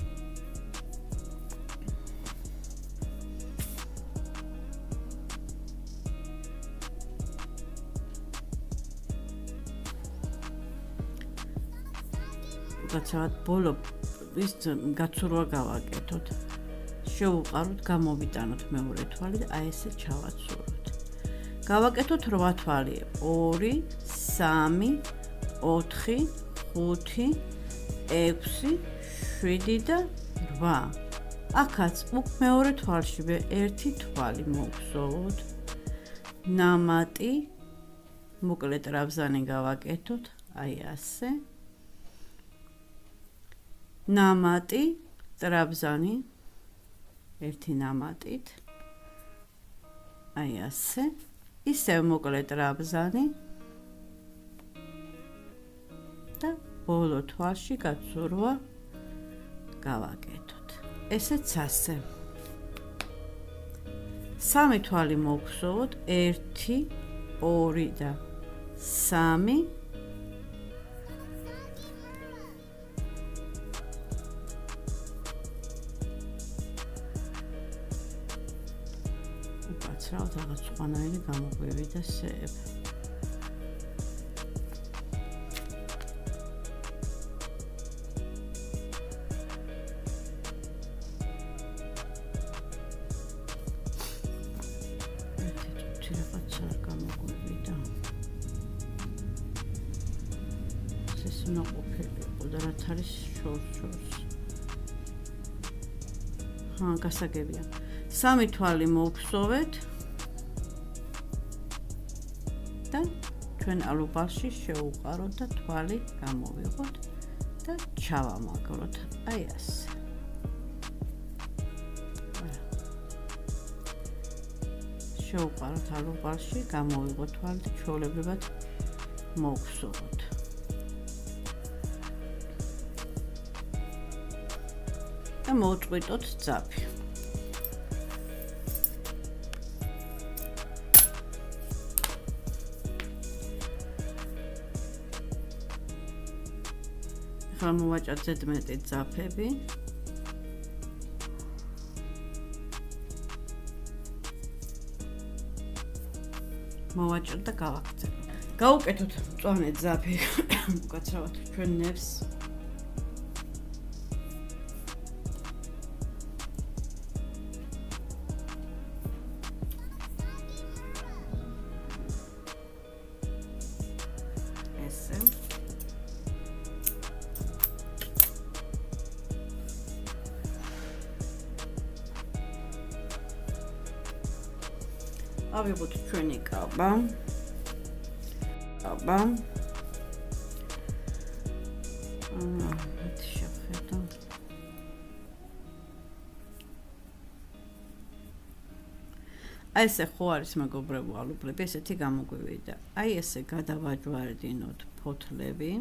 გაცავთ ბოლო ის გაცურვა გავაკეთოთ. შევუყაროთ, გამოვიტანოთ მეორე თვალი და აი ესე ჩავაცუროთ. გავაკეთოთ 8 თვალი. 2 3 4 5 6 7 და 8. აქაც მეორე თვალში ერთი თვალი მოგხსოვოთ. ნამატი მოკლე ტრაბზანი გავაკეთოთ, აი ასე. ნამატი, ტრაბზანი, ერთი ნამატით, აი ასე, ისევ მოკლე ტრაბზანი და ბოლო თვალში გაცურვა გავაკეთოთ. ესეც ასე. 3 თვალი მოგხსოვოთ, 1 2 და 3. რაღაც სხვანაირი გამოგვივიდა სეებ. რაღაცა გამოგვივიდა. ეს უნდა ყოფილიყო და რაც არის შორს. გასაგებია. 3 თვალი მოვხსოვეთ და ჩვენ ალუბალში შევუყაროთ და თვალი გამოვიღოთ და ჩავამაგროთ. აი ასე. შევუყაროთ ალუბალში, გამოვიღოთ თვალი და ჩვეულებრივად მოვხსოვოთ. და მოვწყვიტოთ ძაფი. ახლა მოვაჭროთ ზედმეტი ძაფები. მოვაჭროთ და გავაგრძელოთ. გავუკეთოთ მწვანე ძაფი. უკაცრავად ჩვენ ნებს. ავიღოთ ჩვენი კაბა. შეხედო. აი ესე ხო არის მეგობრებო ალუბლები, ესეთი გამოგვივიდა. აი ესე გადავაჯვარდინოთ ფოთლები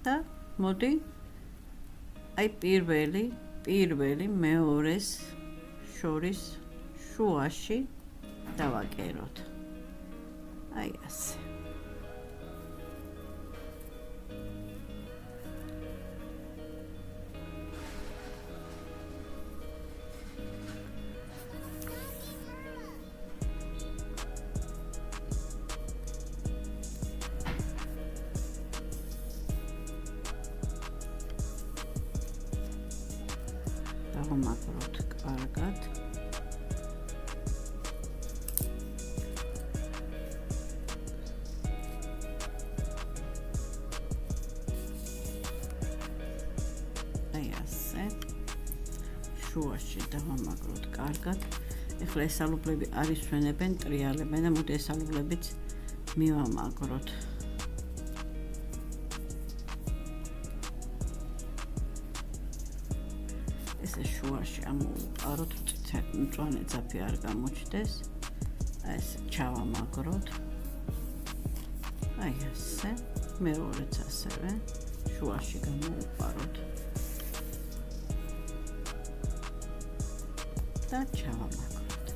და მოდი აი პირველი მეორეს შორის შუაში დავაკეროთ. აი ასე. დავამაგროთ კარგად. შუაში დავამაგროთ კარგად. ეხლა ეს ალუბლები არ ისვენებენ, ტრიალებენ და მოდი ეს ალუბლებიც მივამაგროთ. ესე შუაში ამოვუყაროთ, მწვანე ძაფი არ გამოჩნდეს. ეს ჩავამაგროთ. აი ასე. მეორეც ასევე შუაში გამოვუყაროთ. და ჩავამაგროთ.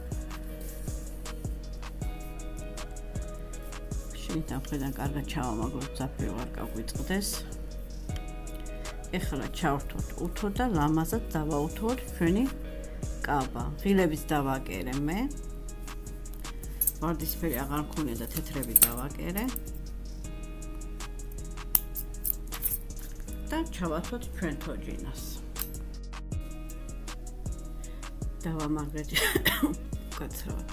შენით ამხიდან კარგად ჩავამაგროთ, ძაფი არ გაგვიწყდეს. ეხლა ჩავრთოთ უთო და ლამაზად დავაუთოთ ჩვენი კაბა. ღილებით დავაკერე მე. ვარდისფერი აღარ მქონია და თეთრები დავაკერე. და ჩავათოთ ჩვენ თოჯინას. დავამაგრეთ უკაცრავად.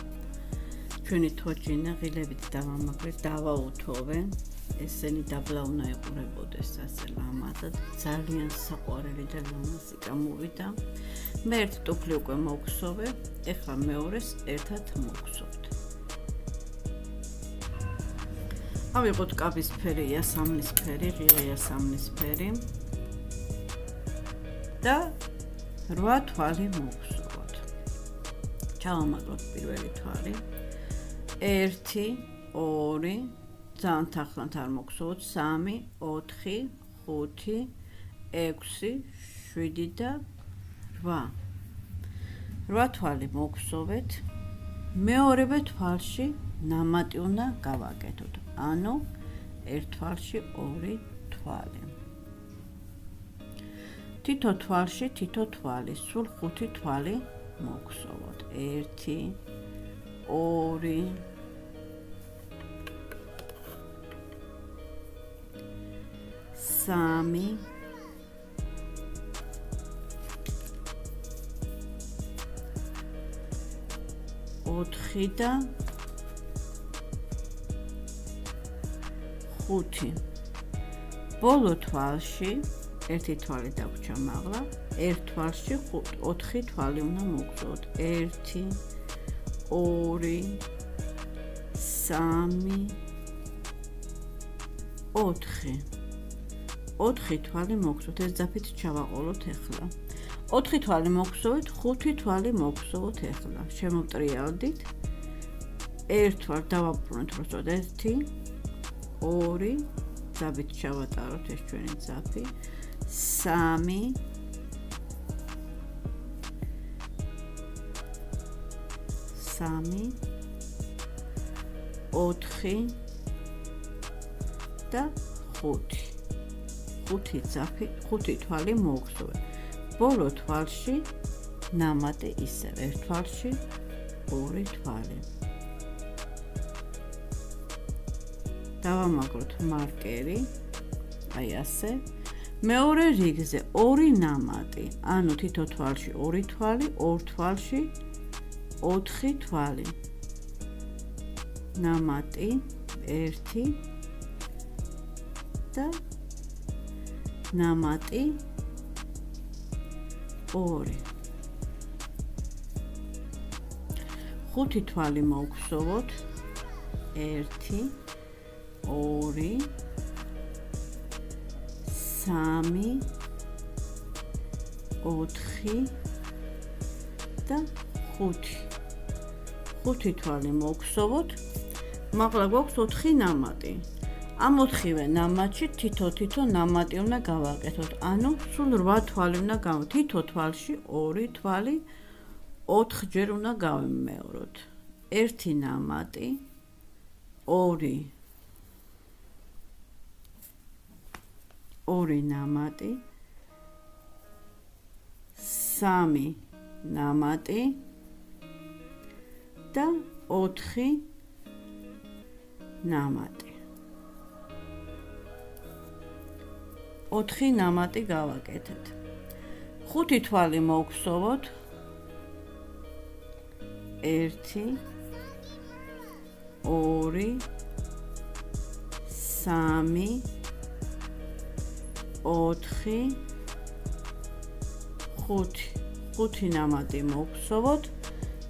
ჩვენი თოჯინა ღილებით დავამაგრეთ, დავაუთოვე. ესენი დაბლა უნდა იყურებოდეს ასე ლამაზად. ძალიან საყვარელი და ლამაზი გამოვიდა. მე ერთ ტუფლი უკვე მოვხსოვე, ეხლა მეორეს ერთად მოვხსოვთ. ავიღოთ კაბის ფერი, იასამნისფერი, ღია იასამნისფერი და 8 თვალი მოვხსოვოთ. ჩავამაგროთ პირველი თვალი. 1 2 ძალიან თანხლად არ მოგხსოვოთ 3 4 5 6 7 და 8. 8 თვალი მოგხსოვეთ. მეორე თვალში ნამატი უნდა გავაკეთოთ. ანუ ერთ თვალში 2 თვალი. თითო თვალში თითო თვალი, სულ 5 თვალი მოგხსოვოთ. 1 2 3 4 და 5 ბოლო თვალში ერთი თვალი დაგვრჩა მაღლა ერთ თვალში 4 თვალი უნდა მოგწოთ 1 2 3 4 თვალი მოგწოთ ეს ძაფით ჩავაყოლოთ ახლა 4 თვალი მოგწოვეთ 5 თვალი მოგწოვოთ ახლა შემოვტრიალდით ერთ თვალს დავაბრუნოთ როცა 1 2 ძაფით ჩავატაროთ ეს ჩვენი ძაფი 3 4 და 5 ძაფი 5 თვალი მოგწოვეთ ბოლო თვალში ნამატი ისევ ერთ თვალში 2 თვალი დავამაგროთ მარკერი აი ასე მეორე რიგზე 2 ნამატი ანუ თითო თვალში 2 თვალი 2 თვალში 4 თვალი ნამატი 1 და ნამატი 2 5 თვალი მოვგზავნოთ 1 2 3 4 და 5 თვალი მოვგზავნოთ მაღლა გვაქვს 4 ნამატი ამ 4-ვე ნამატში თითო ნამატი უნდა გავაკეთოთ ანუ სულ 8 თვალი უნდა გავაკეთოთ თითო თვალში 2 თვალი 4 ჯერ უნდა გავიმეოროთ 1 ნამატი 2 ნამატი 3 ნამატი და 4 ნამატი 4 ნამატი გავაკეთეთ 5 თვალი მოვგზავნოთ 1 2 3 4 5 ნამატი მოვგზავნოთ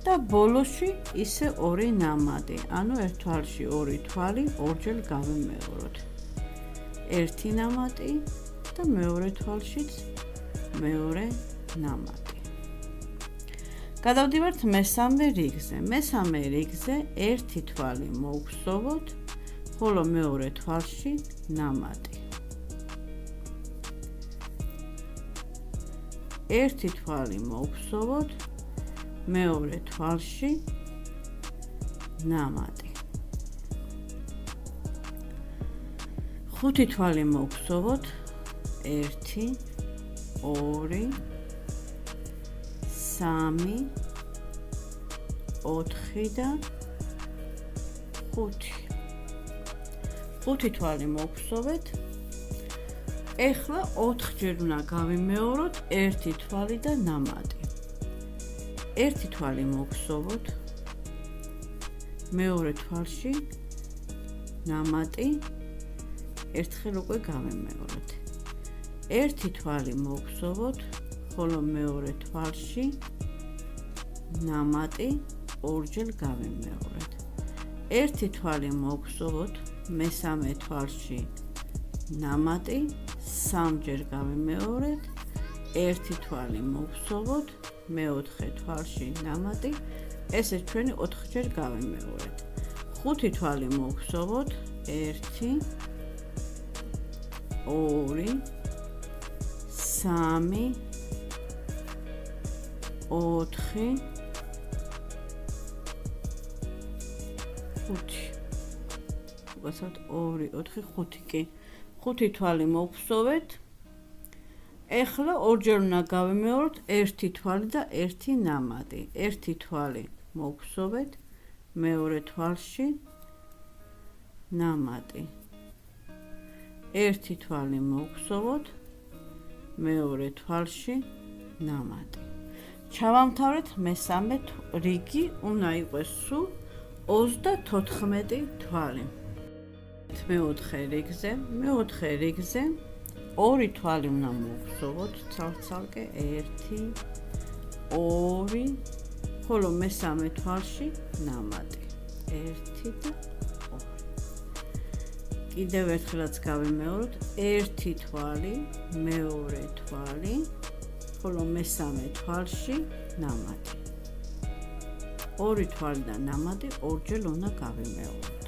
და ბოლოში ისე 2 ნამატი ანუ ერთ თვალში 2 თვალი ორჯერ გავიმეოროთ 1 ნამატი და მეორე თვალშიც მეორე ნამატი გადავდივართ მესამე რიგზე მესამე რიგზე 1 თვალი მოვგზავნოთ ხოლო მეორე თვალში ნამატი 1 თვალი მოვგზავნოთ მეორე თვალში ნამატი 5 თვალი მოვგზავნოთ 1 2 3 4 და 5 თვალი მოვგზავნეთ ეხლა 4 ჯერ უნდა გავიმეოროთ 1 თვალი და ნამატი 1 თვალი მოვგზავნოთ მეორე თვალში ნამატი ერთხელ უკვე გავიმეოროთ 1 თვალი მოვგზავნოთ ხოლო მეორე თვალში ნამატი ორჯერ გავიმეოროთ 1 თვალი მოვგზავნოთ მესამე თვალში ნამატი 3 ჯერ გავიმეორეთ 1 თვალი მოვგზავნოთ მეოთხე თვალში ნამატი ესე ჩვენი 4 ჯერ გავიმეორეთ 5 თვალი მოვგზავნოთ 1 2 3 4 5 2 4 5 კი 5 თვალი მოვგზავნეთ ეხლა ორჯერ უნდა გავიმეოროთ 1 თვალი და 1 ნამატი 1 თვალი მოვგზავნეთ მეორე თვალში ნამატი. ერთი თვალი მოვხსოვოთ, მეორე თვალში ნამატი. ჩავამთავრეთ მესამე რიგი, უნდა იყოს სულ 34 თვალი. მეოთხე რიგზე ორი თვალი უნდა მოვხსოვოთ ცალ-ცალკე, 1 2, ხოლო მესამე თვალში ნამატი. 1 და 2. კიდევ ერთხელაც გავიმეოროთ, ერთი თვალი, მეორე თვალი, ხოლო მესამე თვალში ნამატი. ორი თვალი და ნამატი ორჯერ უნდა გავიმეოროთ.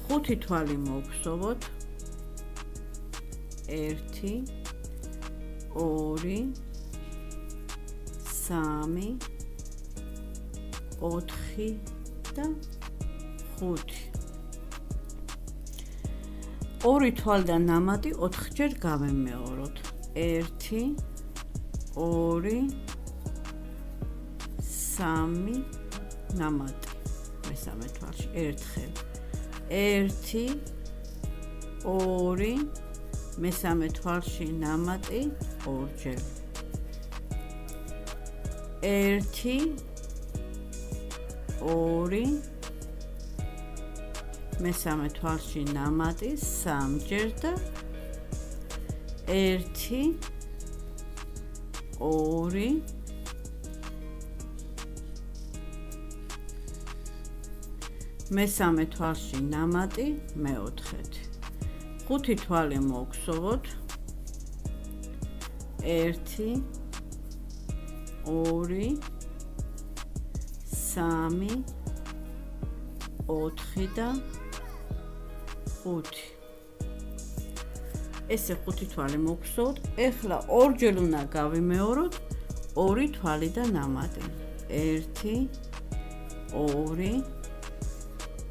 ხუთი თვალი მოვხსოვოთ, 1 2 3 4 და 5. ორი თვალი და ნამატი 4 ჯერ გავემეოროთ. 1 2 3 ნამატი მესამე თვალში ერთხელ. 1 2 მესამე თვალში ნამატი ორჯერ. 1 2 მესამე თვალში ნამატი სამჯერ და 1 2 მესამე თვალში ნამატი მეოთხედ. ხუთი თვალი მოვხსოვოთ, 1 2 3 4 და 5. ესე ხუთი თვალი მოვხსოვოთ. ეხლა ორჯერ უნდა გავიმეოროთ ორი თვალი და ნამატი. 1 2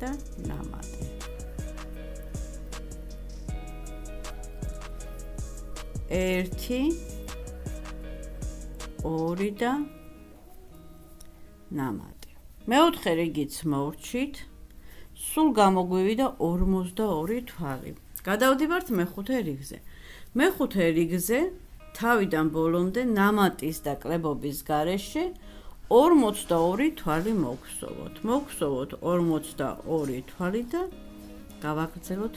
და ნამატი. 1 2 და ნამატი. მეოთხე რიგიც მოვრჩით. სულ გამოგვივიდა 42 თვალი. გადავდივართ მეხუთე რიგზე. მეხუთე რიგზე თავიდან ბოლომდე ნამატის და კლებობის გარეშე 42 თვალი მოვხსოვოთ. მოვხსოვოთ 42 თვალი და გავაგრძელოთ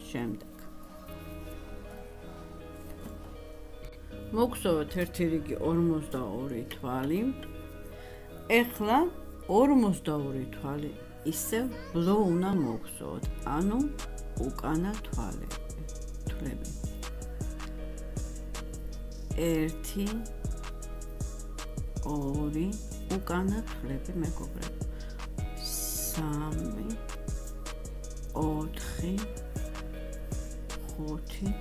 შემდეგ. მოვხსოვოთ ერთი რიგი 42 თვალი. ეხლა 42 თვალი ისევ ბლო უნდა მოვხსოვოთ, ანუ უკანა თვალები. 1 2 უკანა თვლები მეგობრებო. 3 4 5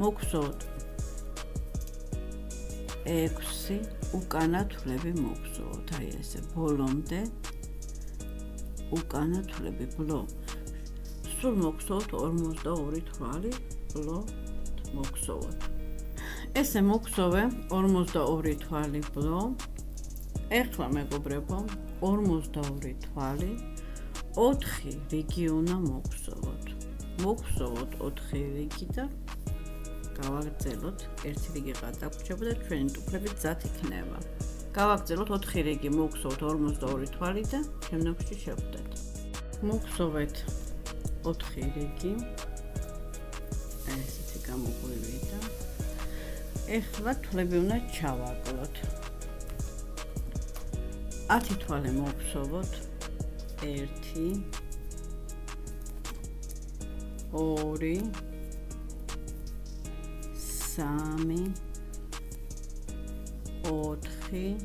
მოგხსოვთ. 6 უკანა თვლები მოგხსოვთ. აი ესე ბოლომდე უკანა თვლები ბლო. სულ მოგხსოვთ 42 თვალი ბლო მოგხსოვთ. ესე მოგხსოვე 42 თვალი ბლო. ეხლა მეგობრებო 42 თვალი 4 რიგი უნდა მოგხსოვოთ. მოგხსოვოთ 4 რიგი და გავაგრძელოთ. ერთი რიგი გადაგვრჩება და ჩვენი ტუფლები ძად იქნება. გავაგრძელოთ 4 რიგი, მოგხსოვოთ 42 თვალი და შემდგომში შევხვდეთ. მოგხსოვეთ 4 რიგი. ესეთი გამოგვივიდა. ეხლა თვლები უნდა ჩავაკლოთ. 10 თვალი მოვხსოვოთ. 1 2 3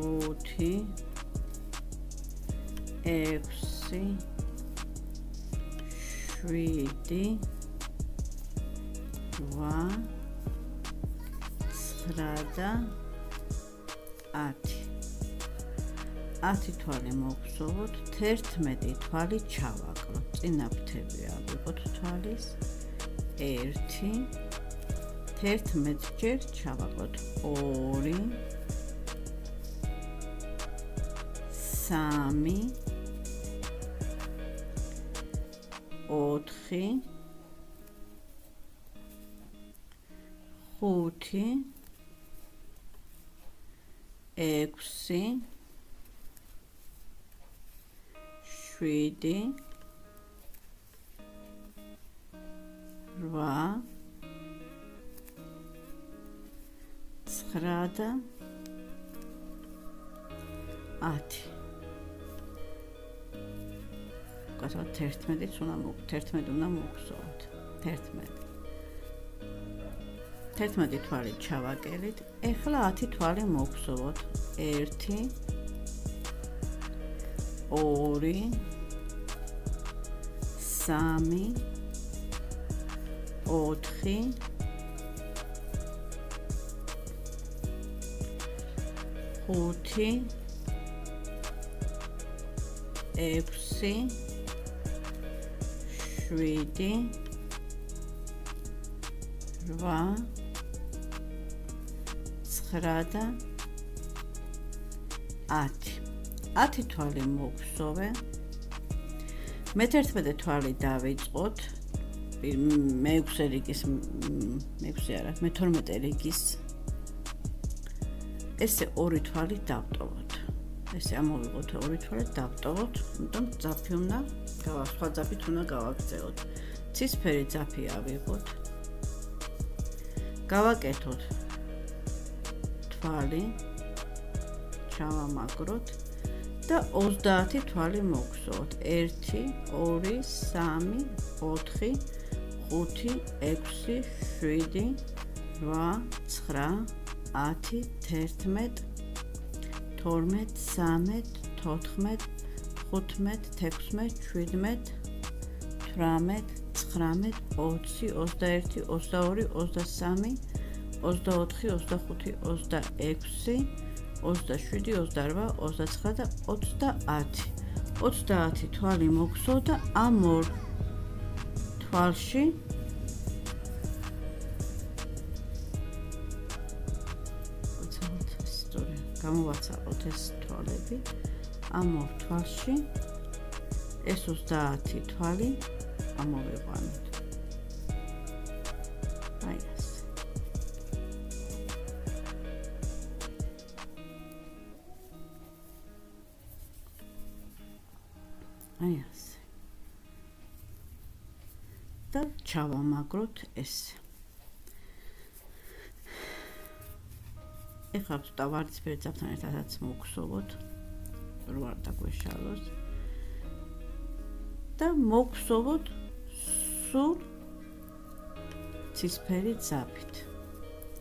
4 5 6 7 8 9 და 10 თვალი მოვხსოვოთ. 11 თვალი ჩავაკლოთ. წინა ფრთები ავიღოთ თვალის. 1 11 ჯერ ჩავაკლოთ. 2 3 4 5 6 7 8 9 და 10. გასაგებად 11-იც უნდა 11 უნდა მოვგზავნოთ. 11 თვალი ჩავაკელით. ეხლა 10 თვალი მოვგზავნოთ. 1 2 3 4 5 6 7 8 9 და 10. 10 თვალი მოვგზავნე. მე-11 თვალი დავიწყოთ. მე-6 რიგის მე-6 არა, მე-12 რიგის ესე 2 თვალი დავტოვოთ. ესე ამოვიღოთ 2 თვალი დავტოვოთ, იმიტომ ძაფი უნდა სხვა ძაფით უნდა გავაგრძელოთ. ცისფერი ძაფი ავიღოთ. გავაკეთოთ თვალი, ჩავამაგროთ და 30 თვალი მოვგზავნოთ. 1 2 3 4 5 6 7 8 9 10 11 12 13 14 15 16 17 18 19 20 21 22 23 24 25 26 27 28 29 და 30. 30 თვალი მოგსოვთ და ამ ორ თვალში გამოვაცალოთ ეს თვალები. ამ ორ თვალში ეს 30 თვალი ამოვიყვანოთ. აი ეს. აი ეს. და ჩავამაგროთ ეს. ეხლა ცოტა ვარდისფერი ძაფთან ერთადაც მოვგზავნოთ. რო არ დაგვეშალოს. და მოვგზავნოთ სულ ცისფერი ძაფით.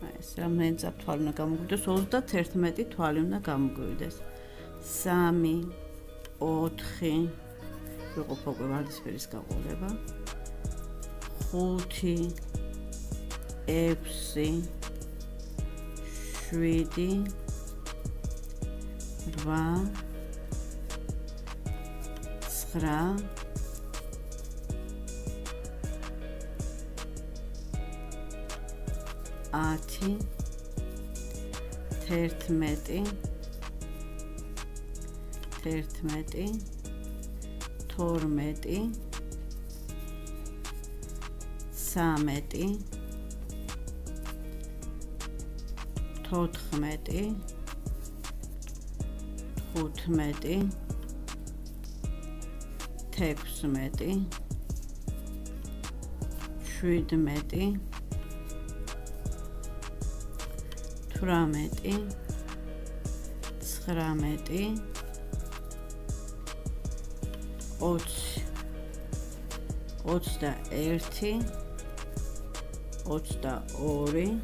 აი ეს რამდენი თვალი უნდა გამოგვიდეს? 31 თვალი უნდა გამოგვიდეს. 3 4 ვიყოფ უკვე ვარდისფერის გაყოლება. 5 6 7 8 9 10 11 12 13 14 15 16 17 18 19 20 21 22 23 24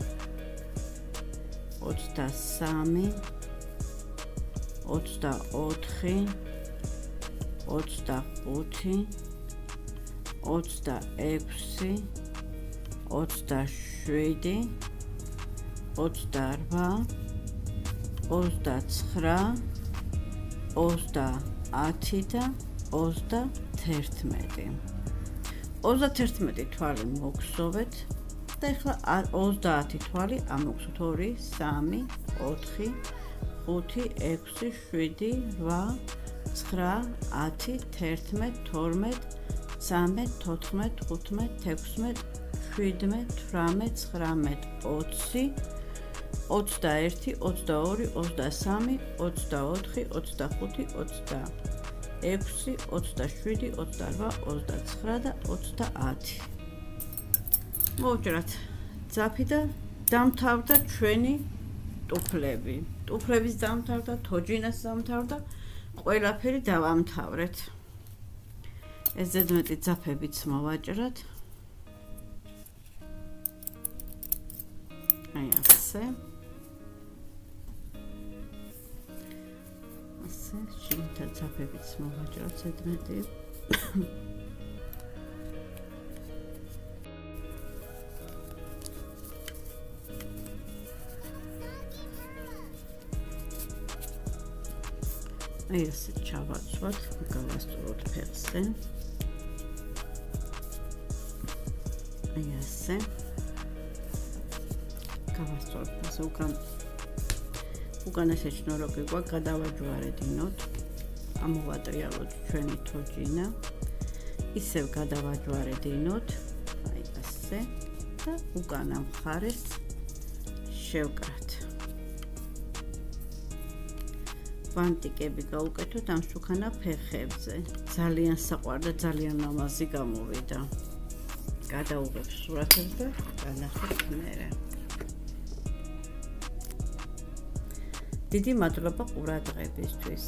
25 26 27 28 29 30 და 31. 31 თვალი მოგსოვეთ და ეხლა 30 თვალი ამოგსვთ 2 3 4 5 6 7 8 9, 10, 11, 12, 13, 14, 15, 16, 17, 18, 19, 20, 21, 22, 23, 24, 25, 26, 27, 28, 29 და 30. მოვჭრათ ძაფი და დამთავრდა ჩვენი ტუფლები. ტუფლების დამთავრდა, თოჯინას დამთავრდა, ყველაფერი დავამთავრეთ. ეს ზედმეტი ძაფებიც მოვაჭრათ. აი ასე. ასე, შიგნითა ძაფებიც მოვაჭრათ ზედმეტი. აი ასე ჩავაცვათ, გავასწოროთ ფეხზე. აი ასე. გავასწოროთ, ასე უკან ესე შნოროკი გვაქვს, გადავაჯვარედინოთ. ამოვატრიალოთ ჩვენი თოჯინა. ისევ გადავაჯვარედინოთ, აი ასე და უკანა მხარეს შევკრათ. ბანტიკები გავუკეთოთ ამ შუქანა ფეხებზე. ძალიან საყვარდა, ძალიან ლამაზი გამოვიდა. გადავუღებ სურათებს და განახეთ მერე. დიდი მადლობა ყურადღებისთვის.